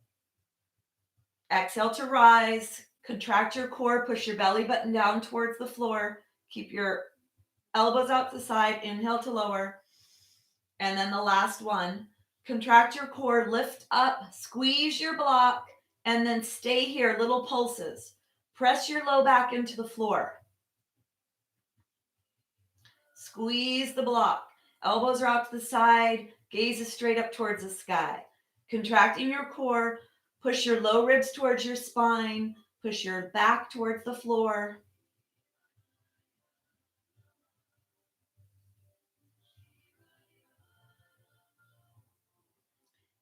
Exhale to rise. Contract your core, push your belly button down towards the floor. Keep your elbows out to the side. Inhale to lower. And then the last one. Contract your core, lift up, squeeze your block, and then stay here, little pulses. Press your low back into the floor. Squeeze the block. Elbows are out to the side. Gaze is straight up towards the sky. Contracting your core. Push your low ribs towards your spine. Push your back towards the floor.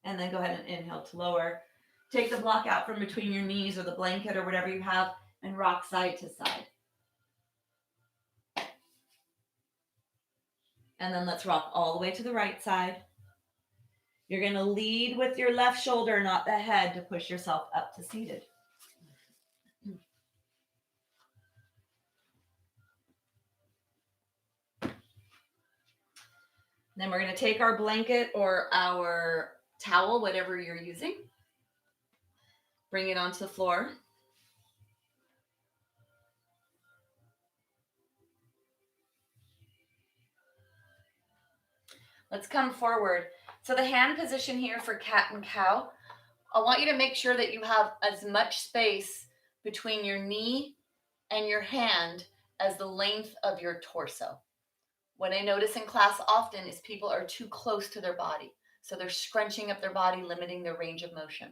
And then go ahead and inhale to lower. Take the block out from between your knees or the blanket or whatever you have and rock side to side. And then let's rock all the way to the right side. You're going to lead with your left shoulder, not the head, to push yourself up to seated. Then we're going to take our blanket or our towel, whatever you're using. Bring it onto the floor. Let's come forward. So the hand position here for cat and cow, I want you to make sure that you have as much space between your knee and your hand as the length of your torso. What I notice in class often is people are too close to their body. So they're scrunching up their body, limiting their range of motion.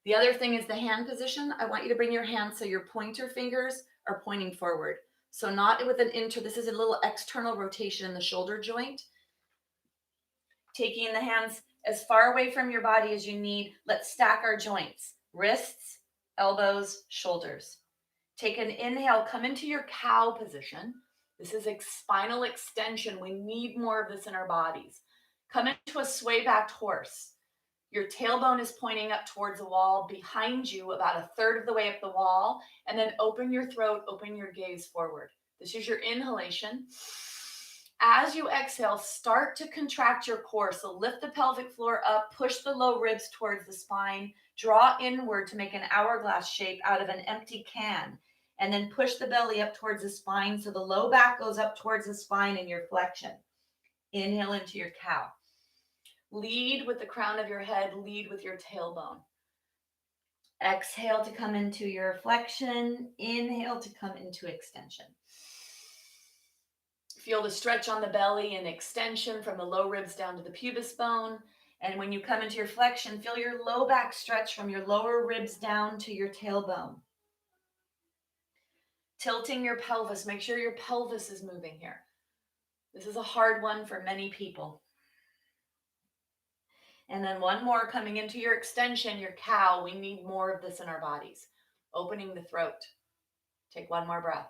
The other thing is the hand position. I want you to bring your hands so your pointer fingers are pointing forward. So not with this is a little external rotation in the shoulder joint. Taking the hands as far away from your body as you need. Let's stack our joints, wrists, elbows, shoulders. Take an inhale, come into your cow position. This is spinal extension. We need more of this in our bodies. Come into a sway backed horse. Your tailbone is pointing up towards the wall behind you, about a third of the way up the wall. And then open your throat, open your gaze forward. This is your inhalation. As you exhale, start to contract your core. So lift the pelvic floor up, push the low ribs towards the spine, draw inward to make an hourglass shape out of an empty can. And then push the belly up towards the spine so the low back goes up towards the spine in your flexion. Inhale into your cow. Lead with the crown of your head, lead with your tailbone. Exhale to come into your flexion. Inhale to come into extension. Feel the stretch on the belly and extension from the low ribs down to the pubis bone. And when you come into your flexion, feel your low back stretch from your lower ribs down to your tailbone. Tilting your pelvis, make sure your pelvis is moving here. This is a hard one for many people. And then one more coming into your extension, your cow. We need more of this in our bodies. Opening the throat. Take one more breath.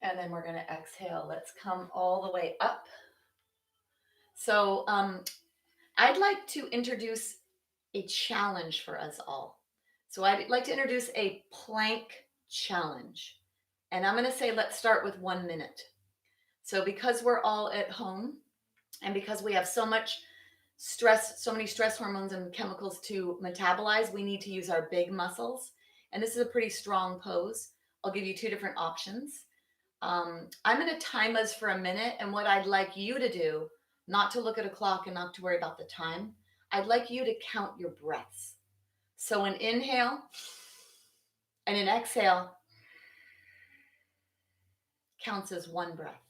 And then we're going to exhale. Let's come all the way up. So I'd like to introduce a challenge for us all. So I'd like to introduce a plank challenge. And I'm going to say, let's start with 1 minute. So because we're all at home and because we have so much stress, so many stress hormones and chemicals to metabolize, we need to use our big muscles. And this is a pretty strong pose. I'll give you two different options. I'm going to time us for a minute. And what I'd like you to do, not to look at a clock and not to worry about the time, I'd like you to count your breaths. So an inhale and an exhale counts as one breath.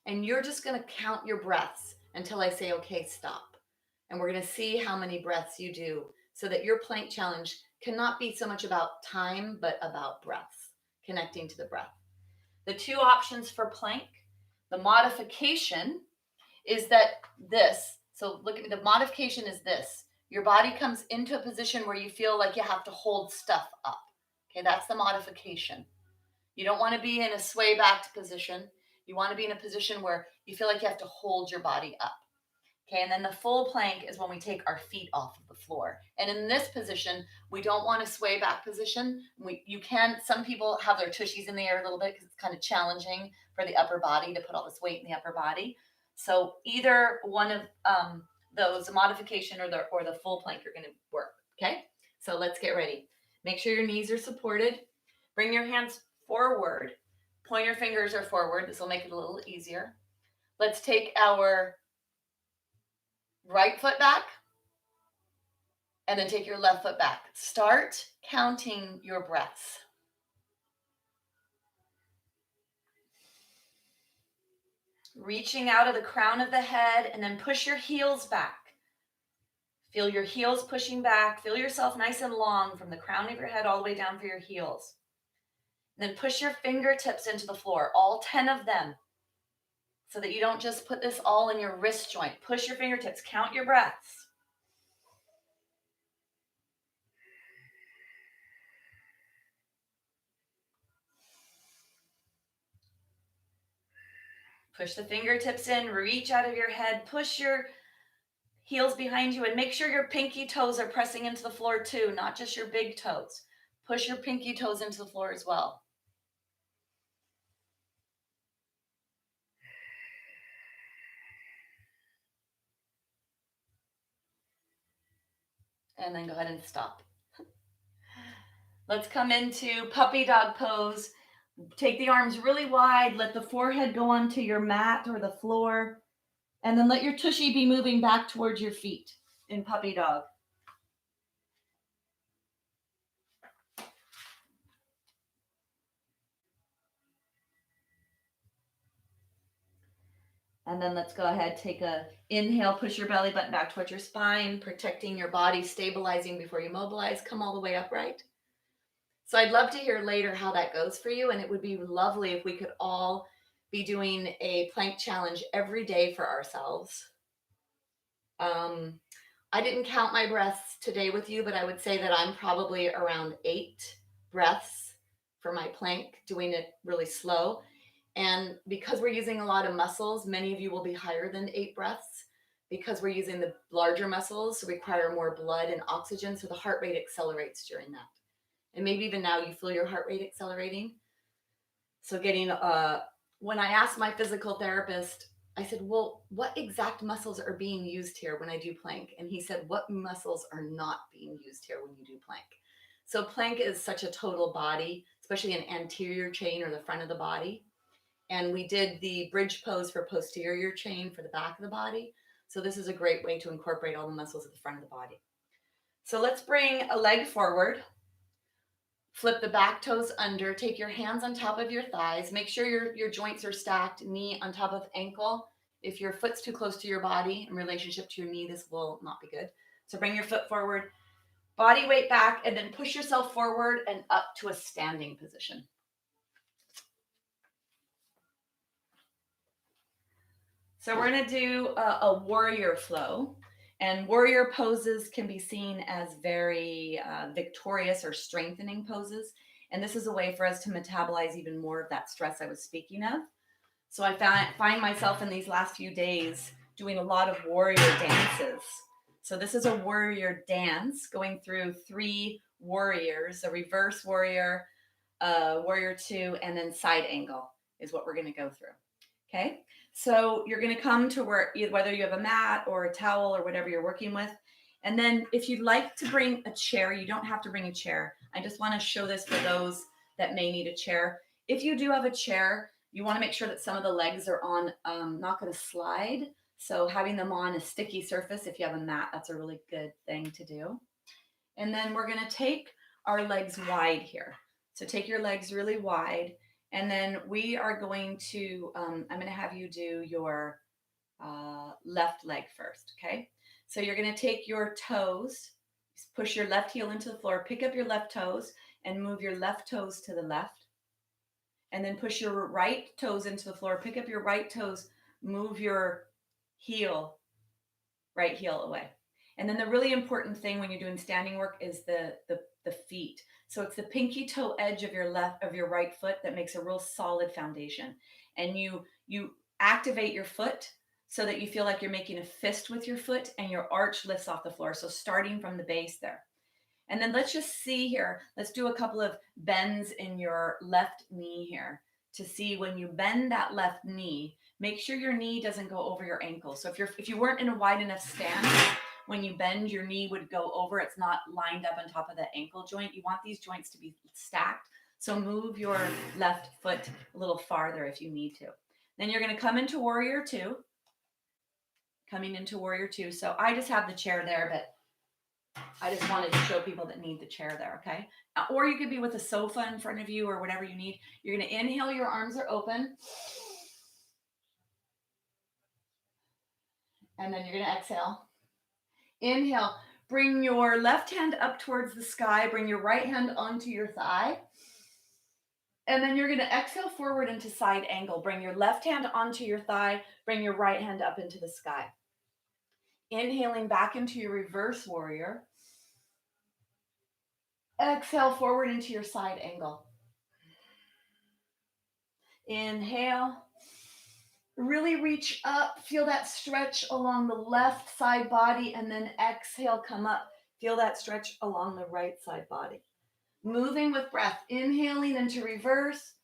And you're just going to count your breaths until I say, okay, stop. And we're going to see how many breaths you do so that your plank challenge cannot be so much about time, but about breaths, connecting to the breath. The two options for plank, the modification is that this. So look at me, the modification is this. Your body comes into a position where you feel like you have to hold stuff up. Okay, that's the modification. You don't want to be in a sway back position. You want to be in a position where you feel like you have to hold your body up. Okay, and then the full plank is when we take our feet off of the floor. And in this position, we don't want to sway back position. Some people have their tushies in the air a little bit because it's kind of challenging for the upper body to put all this weight in the upper body. So either one of those, the modification or the full plank, are going to work. Okay, so let's get ready. Make sure your knees are supported. Bring your hands forward. Pointer fingers are forward. This will make it a little easier. Let's take our right foot back and then take your left foot back. Start counting your breaths. Reaching out of the crown of the head and then push your heels back. Feel your heels pushing back. Feel yourself nice and long from the crown of your head all the way down for your heels. And then push your fingertips into the floor, all 10 of them, so that you don't just put this all in your wrist joint. Push your fingertips, count your breaths. Push the fingertips in, reach out of your head, push your heels behind you, and make sure your pinky toes are pressing into the floor too, not just your big toes. Push your pinky toes into the floor as well. And then go ahead and stop. Let's come into puppy dog pose. Take the arms really wide. Let the forehead go onto your mat or the floor. And then let your tushy be moving back towards your feet in puppy dog. And then let's go ahead, take a inhale, push your belly button back towards your spine, protecting your body, stabilizing before you mobilize. Come all the way upright. So I'd love to hear later how that goes for you. And it would be lovely if we could all be doing a plank challenge every day for ourselves. I didn't count my breaths today with you, but I would say that I'm probably around 8 breaths for my plank, doing it really slow. And because we're using a lot of muscles, many of you will be higher than 8 breaths. because we're using the larger muscles, so require more blood and oxygen. So the heart rate accelerates during that. And maybe even now you feel your heart rate accelerating. So when I asked my physical therapist, I said, well, what exact muscles are being used here when I do plank? And he said, what muscles are not being used here when you do plank? So plank is such a total body, especially an anterior chain or the front of the body. And we did the bridge pose for posterior chain for the back of the body. So this is a great way to incorporate all the muscles at the front of the body. So let's bring a leg forward. Flip the back toes under, take your hands on top of your thighs. Make sure your joints are stacked, knee on top of ankle. If your foot's too close to your body in relationship to your knee, this will not be good. So bring your foot forward, body weight back, and then push yourself forward and up to a standing position. So we're going to do a warrior flow. And warrior poses can be seen as very victorious or strengthening poses. And this is a way for us to metabolize even more of that stress I was speaking of. So I find myself in these last few days doing a lot of warrior dances. So this is a warrior dance going through 3 warriors, a reverse warrior, warrior 2, and then side angle is what we're going to go through. Okay, so you're going to come to whether you have a mat or a towel or whatever you're working with. And then if you'd like to bring a chair, you don't have to bring a chair. I just want to show this for those that may need a chair. If you do have a chair, you want to make sure that some of the legs are on, not going to slide. So having them on a sticky surface, if you have a mat, that's a really good thing to do. And then we're going to take our legs wide here. So take your legs really wide. And then we are going to, I'm going to have you do your left leg first, okay? So you're going to take your toes, push your left heel into the floor, pick up your left toes, and move your left toes to the left. And then push your right toes into the floor, pick up your right toes, move your right heel away. And then the really important thing when you're doing standing work is the feet. So it's the pinky toe edge of your right foot that makes a real solid foundation. And you activate your foot so that you feel like you're making a fist with your foot and your arch lifts off the floor. So starting from the base there. And then let's just see here. Let's do a couple of bends in your left knee here to see when you bend that left knee, make sure your knee doesn't go over your ankle. So if you weren't in a wide enough stance, when you bend, your knee would go over. It's not lined up on top of the ankle joint. You want these joints to be stacked. So move your left foot a little farther if you need to. Then you're going to come into warrior 2. Coming into warrior 2. So I just have the chair there, but I just wanted to show people that need the chair there, okay? Or you could be with a sofa in front of you or whatever you need. You're going to inhale, your arms are open. And then you're going to exhale. Inhale, bring your left hand up towards the sky, bring your right hand onto your thigh. And then you're going to exhale forward into side angle. Bring your left hand onto your thigh, bring your right hand up into the sky. Inhaling back into your reverse warrior. Exhale forward into your side angle. Inhale. Really reach up, feel that stretch along the left side body, and then exhale, come up. Feel that stretch along the right side body. Moving with breath, inhaling into reverse,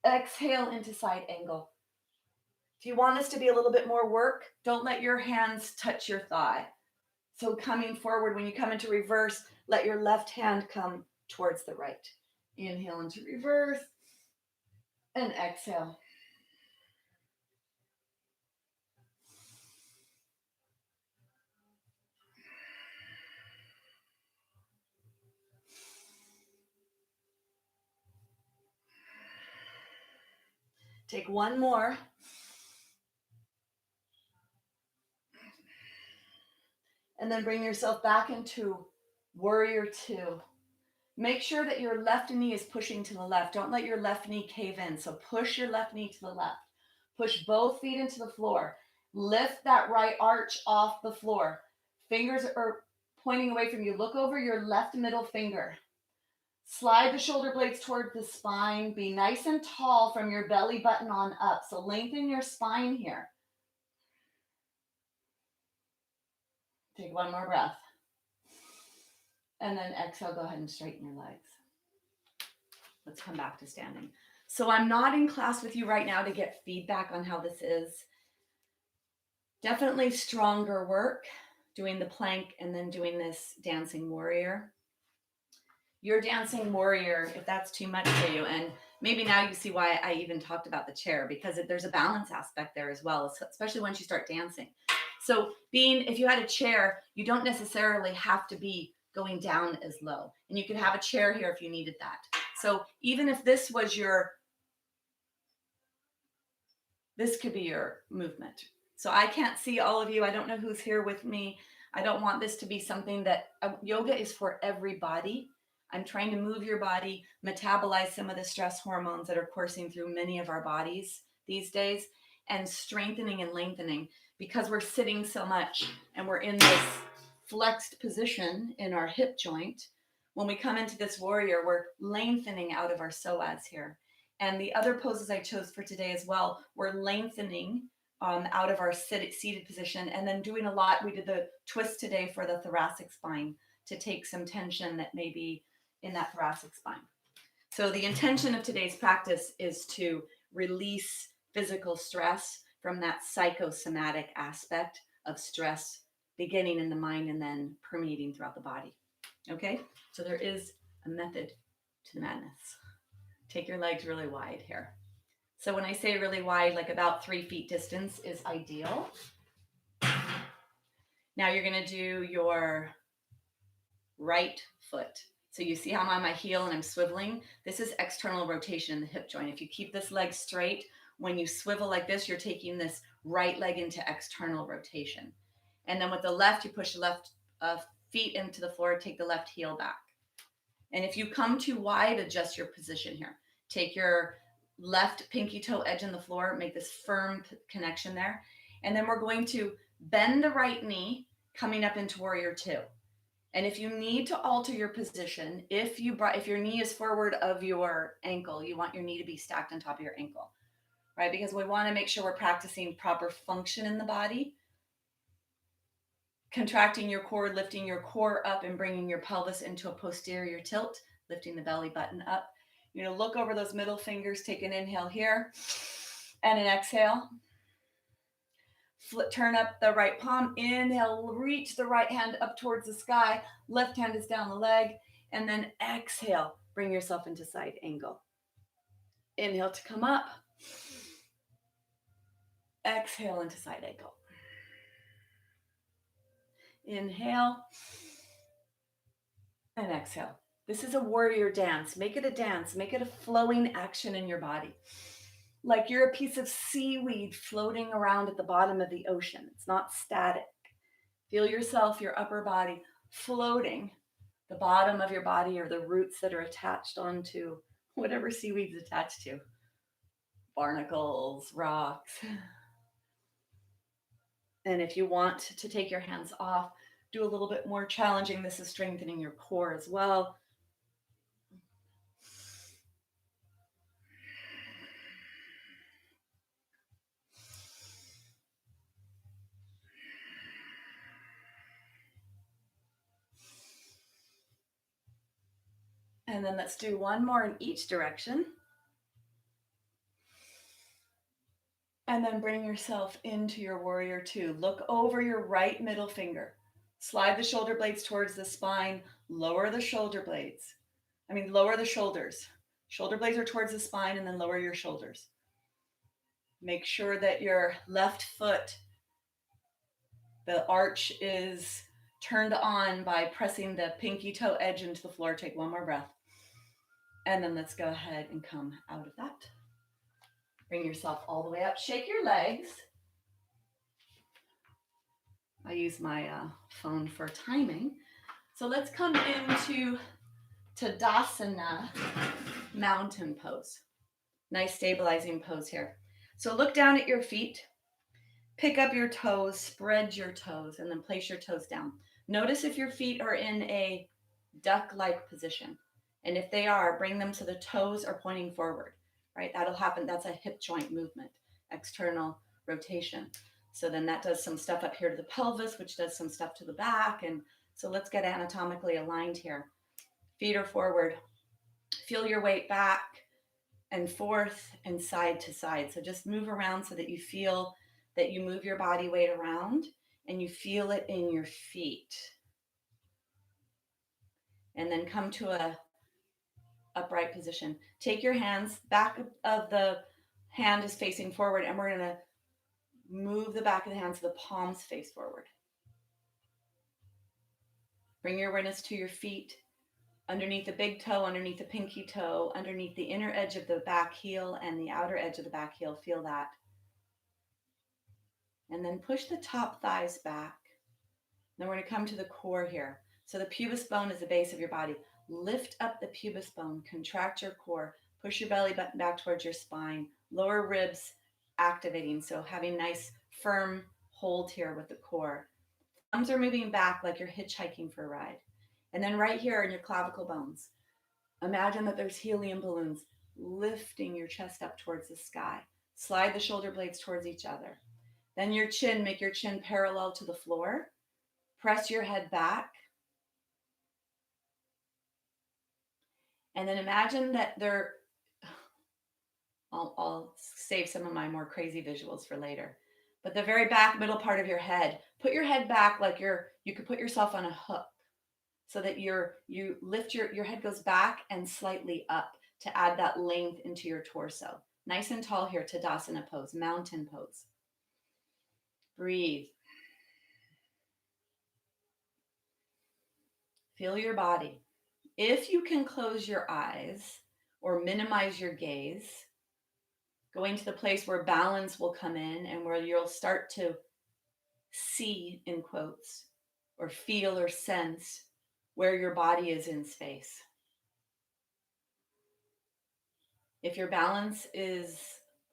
exhale into side angle. If you want this to be a little bit more work, don't let your hands touch your thigh. So coming forward, when you come into reverse, let your left hand come towards the right. Inhale into reverse and exhale. Take one more. And then bring yourself back into warrior 2. Make sure that your left knee is pushing to the left. Don't let your left knee cave in. So push your left knee to the left. Push both feet into the floor. Lift that right arch off the floor. Fingers are pointing away from you. Look over your left middle finger. Slide the shoulder blades toward the spine. Be nice and tall from your belly button on up. So lengthen your spine here. Take one more breath. And then exhale, go ahead and straighten your legs. Let's come back to standing. So I'm not in class with you right now to get feedback on how this is. Definitely stronger work doing the plank and then doing this dancing warrior. Your dancing warrior, if that's too much for you, and maybe now you see why I even talked about the chair, because there's a balance aspect there as well, especially once you start dancing. So if you had a chair, you don't necessarily have to be going down as low. And you could have a chair here if you needed that. So even if this could be your movement. So I can't see all of you. I don't know who's here with me. I don't want this to be something that yoga is for everybody. I'm trying to move your body, metabolize some of the stress hormones that are coursing through many of our bodies these days, and strengthening and lengthening, because we're sitting so much and we're in this flexed position in our hip joint. When we come into this warrior, we're lengthening out of our psoas here. And the other poses I chose for today as well, we're lengthening out of our seated position, and then doing a lot. We did the twist today for the thoracic spine to take some tension that may be in that thoracic spine. So the intention of today's practice is to release physical stress from that psychosomatic aspect of stress beginning in the mind and then permeating throughout the body. Okay, so there is a method to the madness. Take your legs really wide here. So when I say really wide, like about 3 feet distance is ideal. Now you're going to do your right foot. So you see how I'm on my heel and I'm swiveling? This is external rotation in the hip joint. If you keep this leg straight, when you swivel like this, you're taking this right leg into external rotation. And then with the left, you push the left feet into the floor, take the left heel back. And if you come too wide, adjust your position here. Take your left pinky toe edge in the floor, make this firm connection there. And then we're going to bend the right knee coming up into warrior two. And if you need to alter your position, if your knee is forward of your ankle, you want your knee to be stacked on top of your ankle, right? Because we want to make sure we're practicing proper function in the body. Contracting your core, lifting your core up and bringing your pelvis into a posterior tilt, lifting the belly button up. You're going to look over those middle fingers, take an inhale here and an exhale. Turn up the right palm, inhale, reach the right hand up towards the sky, left hand is down the leg, and then exhale, bring yourself into side angle. Inhale to come up, exhale into side angle. Inhale and exhale. This is a warrior dance. Make it a dance, make it a flowing action in your body. Like you're a piece of seaweed floating around at the bottom of the ocean. It's not static. Feel yourself, your upper body floating, the bottom of your body or the roots that are attached onto whatever seaweed's attached to. Barnacles, rocks. And if you want to take your hands off, do a little bit more challenging. This is strengthening your core as well. And then let's do one more in each direction. And then bring yourself into your warrior two. Look over your right middle finger. Slide the shoulder blades towards the spine. Lower the shoulder blades. Lower the shoulders. Shoulder blades are towards the spine, and then lower your shoulders. Make sure that your left foot, the arch is turned on by pressing the pinky toe edge into the floor. Take one more breath. And then let's go ahead and come out of that. Bring yourself all the way up. Shake your legs. I use my phone for timing. So let's come into Tadasana mountain pose. Nice stabilizing pose here. So look down at your feet. Pick up your toes, spread your toes, and then place your toes down. Notice if your feet are in a duck-like position. And if they are, bring them so the toes are pointing forward, right? That'll happen. That's a hip joint movement, external rotation. So then that does some stuff up here to the pelvis, which does some stuff to the back. And so let's get anatomically aligned here. Feet are forward. Feel your weight back and forth and side to side. So just move around so that you feel that you move your body weight around and you feel it in your feet. And then come to a upright position. Take your hands, back of the hand is facing forward, and we're going to move the back of the hand so the palms face forward. Bring your awareness to your feet, underneath the big toe, underneath the pinky toe, underneath the inner edge of the back heel and the outer edge of the back heel. Feel that. And then push the top thighs back. Then we're going to come to the core here. So the pubis bone is the base of your body. Lift up the pubis bone, contract your core, push your belly button back towards your spine, lower ribs activating. So having nice firm hold here with the core. Thumbs are moving back like you're hitchhiking for a ride. And then right here in your clavicle bones, imagine that there's helium balloons lifting your chest up towards the sky. Slide the shoulder blades towards each other. Then your chin, make your chin parallel to the floor. Press your head back. And then imagine that I'll save some of my more crazy visuals for later. But the very back middle part of your head, put your head back like you could put yourself on a hook so that you lift your head goes back and slightly up to add that length into your torso. Nice and tall here, Tadasana pose, mountain pose. Breathe. Feel your body. If you can close your eyes or minimize your gaze, going to the place where balance will come in and where you'll start to see, in quotes, or feel or sense where your body is in space. If your balance is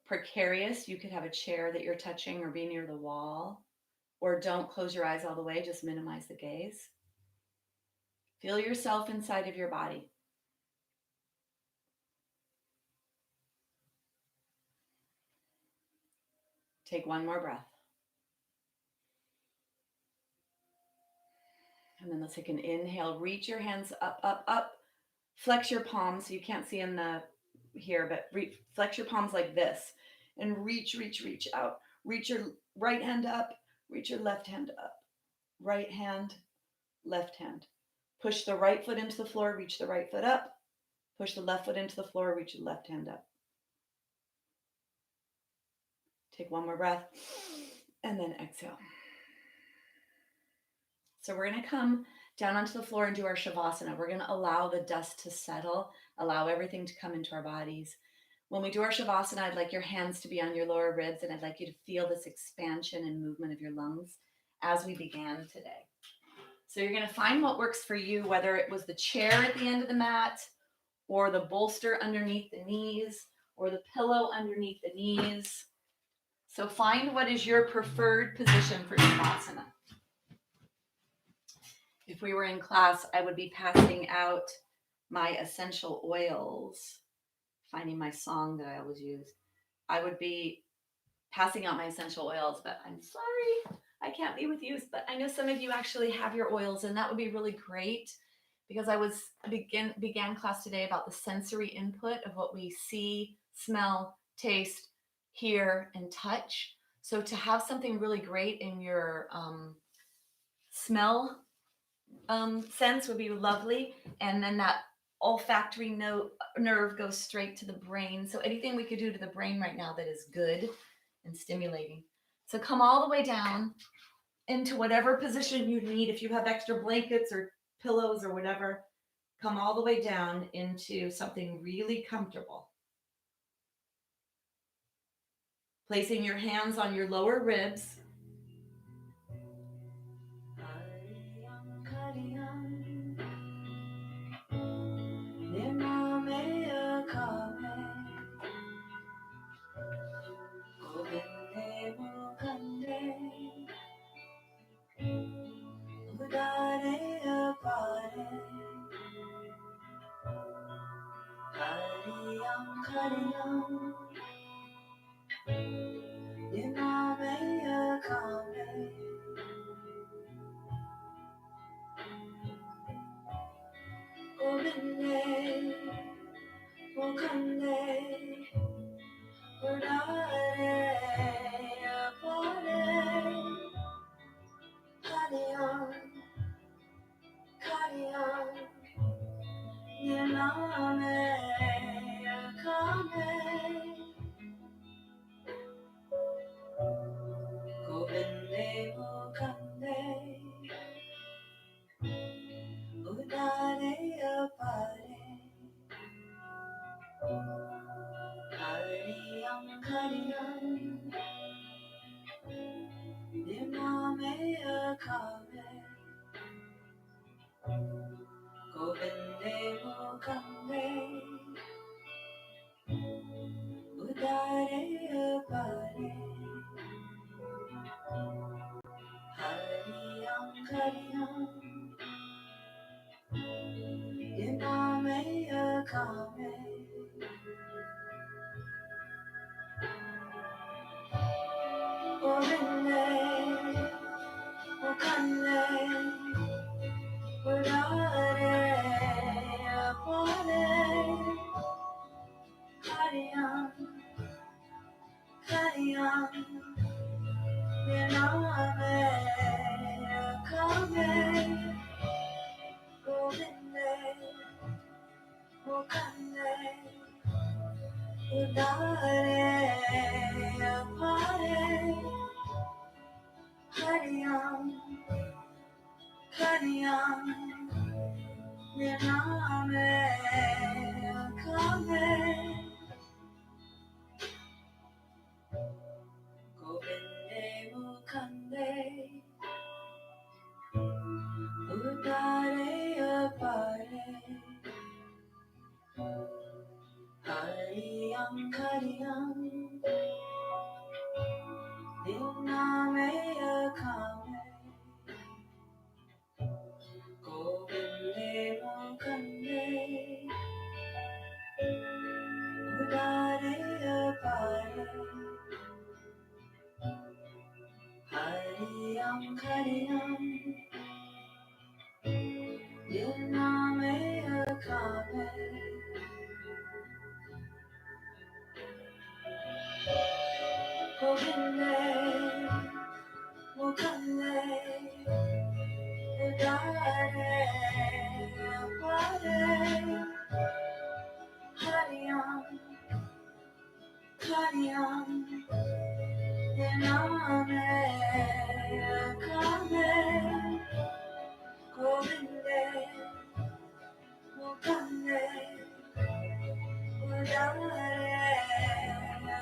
precarious, you could have a chair that you're touching or be near the wall, or don't close your eyes all the way, just minimize the gaze. Feel yourself inside of your body. Take one more breath. And then let's take an inhale. Reach your hands up, up, up. Flex your palms. You can't see in the here, but flex your palms like this. And reach, reach, reach out. Reach your right hand up. Reach your left hand up. Right hand, left hand. Push the right foot into the floor. Reach the right foot up. Push the left foot into the floor. Reach the left hand up. Take one more breath. And then exhale. So we're going to come down onto the floor and do our Shavasana. We're going to allow the dust to settle, allow everything to come into our bodies. When we do our Shavasana, I'd like your hands to be on your lower ribs, and I'd like you to feel this expansion and movement of your lungs as we began today. So you're going to find what works for you, whether it was the chair at the end of the mat, or the bolster underneath the knees, or the pillow underneath the knees. So find what is your preferred position for Shavasana. If we were in class, I would be passing out my essential oils, finding my song that I always use. I would be passing out my essential oils, but I'm sorry, I can't be with you. But I know some of you actually have your oils, and that would be really great because I began class today about the sensory input of what we see, smell, taste, hear, and touch. So to have something really great in your smell sense would be lovely, and then that olfactory nerve goes straight to the brain. So anything we could do to the brain right now that is good and stimulating. So come all the way down into whatever position you need. If you have extra blankets or pillows or whatever, come all the way down into something really comfortable. Placing your hands on your lower ribs. kande udare apare hariam kariam nirname akame govinde mukande udare apare hariam kariam nirname akame govinde mukande udare apare hariam kariam nirname akame govinde mukande udare apare hariam kariam nirname akame govinde mukande udare apare hariam kariam nirname akame govinde mukande udare apare hariam kariam nirname akame govinde mukande udare apare hariam kariam nirname akame govinde mukande udare apare hariam kariam nirname akame govinde mukande udare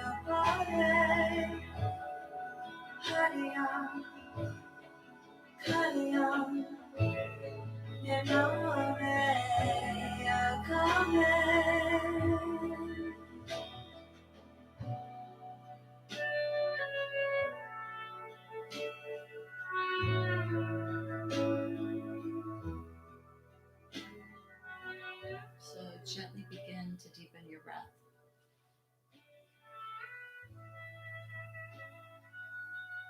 apare hariam kariam nirname akame. So gently begin to deepen your breath.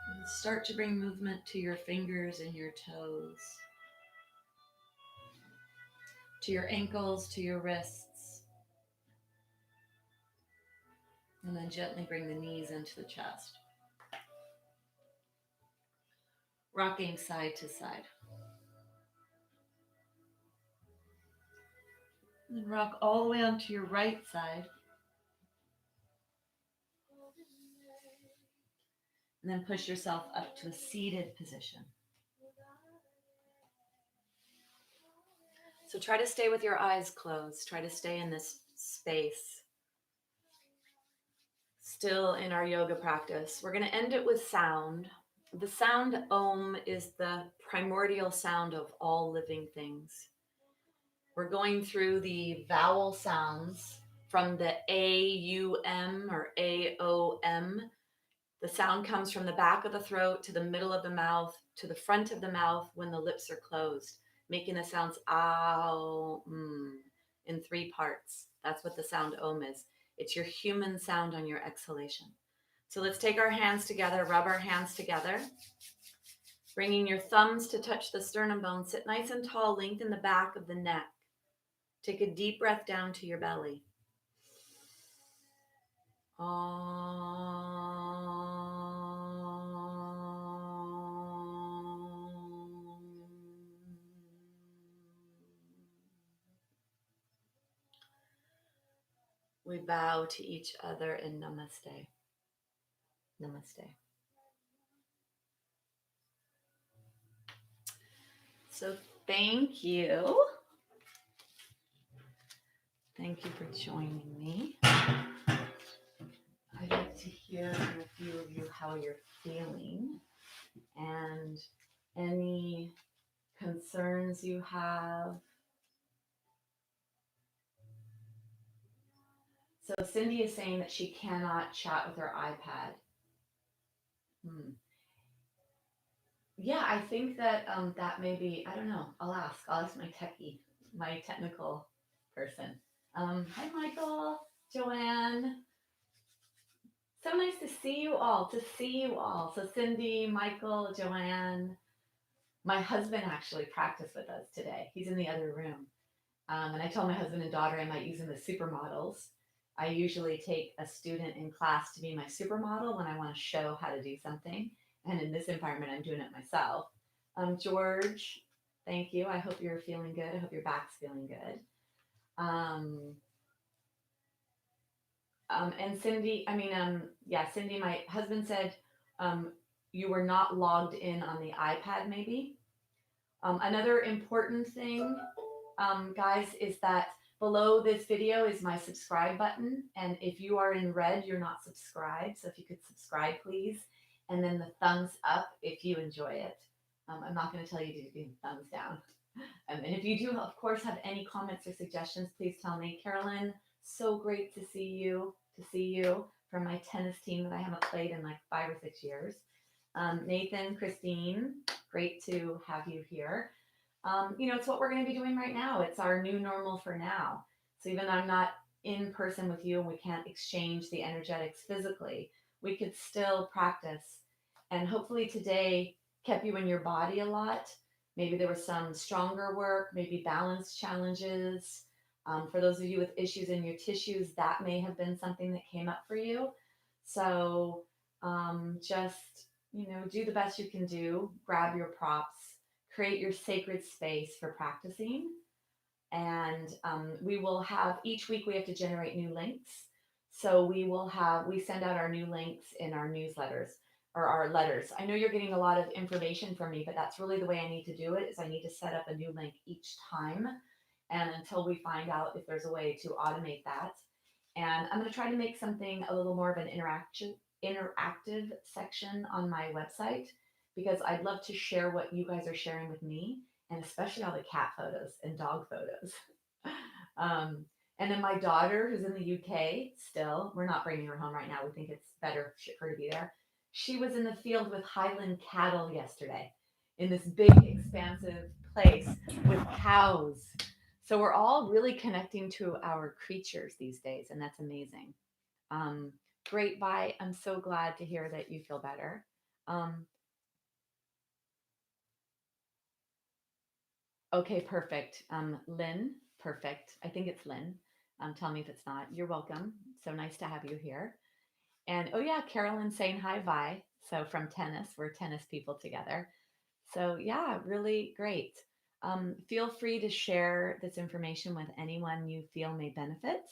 And start to bring movement to your fingers and your toes, to your ankles, to your wrists. And then gently bring the knees into the chest. Rocking side to side. And then rock all the way onto your right side. And then push yourself up to a seated position. So try to stay with your eyes closed. Try to stay in this space. Still in our yoga practice. We're going to end it with sound. The sound Om is the primordial sound of all living things. We're going through the vowel sounds from the A-U-M or A-O-M. The sound comes from the back of the throat to the middle of the mouth to the front of the mouth when the lips are closed, making the sounds ow, in 3 parts. That's what the sound Om is. It's your human sound on your exhalation. So let's take our hands together, rub our hands together, bringing your thumbs to touch the sternum bone. Sit nice and tall, lengthen the back of the neck. Take a deep breath down to your belly. We bow to each other in namaste. Namaste. So thank you. Thank you for joining me. I'd like to hear from a few of you how you're feeling and any concerns you have. So Cindy is saying that she cannot chat with her iPad. Yeah, I think that that may be, I don't know. I'll ask my techie, my technical person. Hi, Michael, Joanne. So nice to see you all. So Cindy, Michael, Joanne. My husband actually practiced with us today. He's in the other room. And I told my husband and daughter I might use them as supermodels. I usually take a student in class to be my supermodel when I want to show how to do something. And in this environment, I'm doing it myself. George, thank you. I hope you're feeling good. I hope your back's feeling good. And Cindy, Cindy, my husband said you were not logged in on the iPad, maybe. Another important thing, guys, is that below this video is my subscribe button. And if you are in red, you're not subscribed. So if you could subscribe, please. And then the thumbs up if you enjoy it. I'm not going to tell you to do thumbs down. And if you do, of course, have any comments or suggestions, please tell me. Carolyn, so great to see you. From my tennis team that I haven't played in like 5 or 6 years. Nathan, Christine, great to have you here. It's what we're going to be doing right now. It's our new normal for now. So even though I'm not in person with you and we can't exchange the energetics physically, we could still practice. And hopefully today kept you in your body a lot. Maybe there was some stronger work, maybe balance challenges. For those of you with issues in your tissues, that may have been something that came up for you. So just, do the best you can do, grab your props, create your sacred space for practicing. And we will have, each week we have to generate new links. So we send out our new links in our newsletters or our letters. I know you're getting a lot of information from me, but that's really the way I need to do it is I need to set up a new link each time. And until we find out if there's a way to automate that. And I'm going to try to make something a little more of an interactive section on my website because I'd love to share what you guys are sharing with me and especially all the cat photos and dog photos. And then my daughter, who's in the UK still, we're not bringing her home right now. We think it's better for her to be there. She was in the field with Highland cattle yesterday in this big, expansive place with cows. So we're all really connecting to our creatures these days, and that's amazing. Great, bye. I'm so glad to hear that you feel better. Okay, perfect. Lynn, perfect. I think it's Lynn. Tell me if it's not. You're welcome. So nice to have you here. And oh yeah, Carolyn saying hi, bye. So from tennis, we're tennis people together. So yeah, really great. Feel free to share this information with anyone you feel may benefit.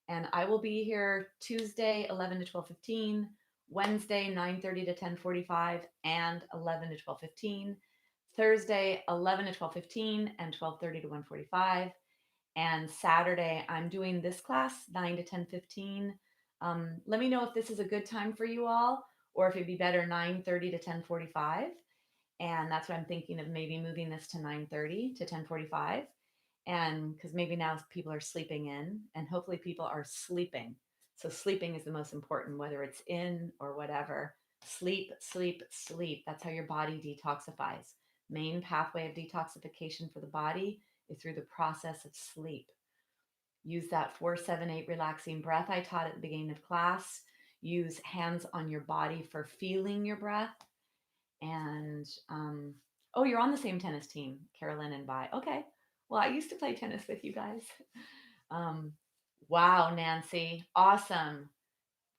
And I will be here Tuesday, 11 to 12:15, Wednesday, 9:30 to 10:45, and 11 to 12:15. Thursday, 11 to 12:15 and 12:30 to 1:45. And Saturday, I'm doing this class, 9 to 10:15. Let me know if this is a good time for you all, or if it'd be better 9:30 to 10:45. And that's what I'm thinking of maybe moving this to 9:30 to 10:45. And because maybe now people are sleeping in, and hopefully people are sleeping. So sleeping is the most important, whether it's in or whatever. Sleep, sleep, sleep. That's how your body detoxifies. Main pathway of detoxification for the body is through the process of sleep. Use that 4-7-8 relaxing breath I taught at the beginning of class. Use hands on your body for feeling your breath. And oh, you're on the same tennis team, Carolyn and Vi. Okay. Well, I used to play tennis with you guys. Wow, Nancy. Awesome.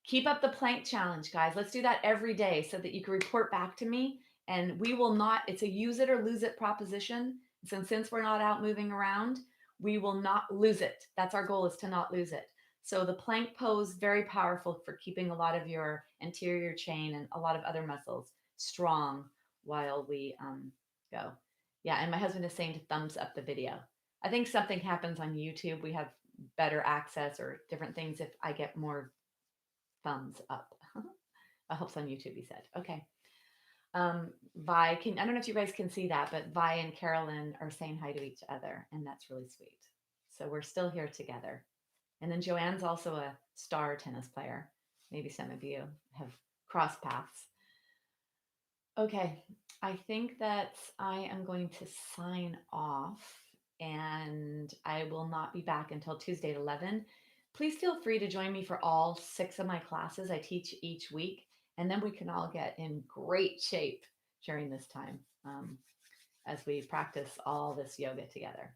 Keep up the plank challenge, guys. Let's do that every day so that you can report back to me. And we will not, it's a use it or lose it proposition. Since we're not out moving around, we will not lose it. That's our goal, is to not lose it. So the plank pose, very powerful for keeping a lot of your anterior chain and a lot of other muscles strong while we go. Yeah, and my husband is saying to thumbs up the video. I think something happens on YouTube. We have better access or different things if I get more thumbs up. That helps on YouTube, he said. Okay. Vi can, I don't know if you guys can see that, but Vi and Carolyn are saying hi to each other, and that's really sweet. So we're still here together. And then Joanne's also a star tennis player. Maybe some of you have crossed paths. Okay, I think that I am going to sign off, and I will not be back until Tuesday at 11. Please feel free to join me for all 6 of my classes I teach each week, and then we can all get in great shape during this time as we practice all this yoga together.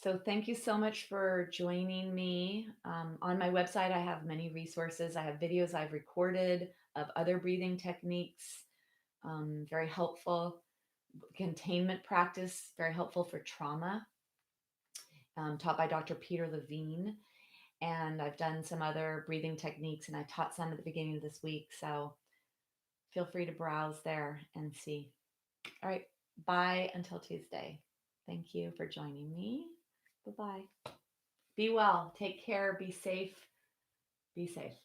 So thank you so much for joining me. On my website, I have many resources. I have videos I've recorded of other breathing techniques, very helpful. Containment practice, very helpful for trauma, taught by Dr. Peter Levine. And I've done some other breathing techniques, and I taught some at the beginning of this week. So feel free to browse there and see. All right, bye until Tuesday. Thank you for joining me. Bye bye. Be well. Take care. Be safe. Be safe.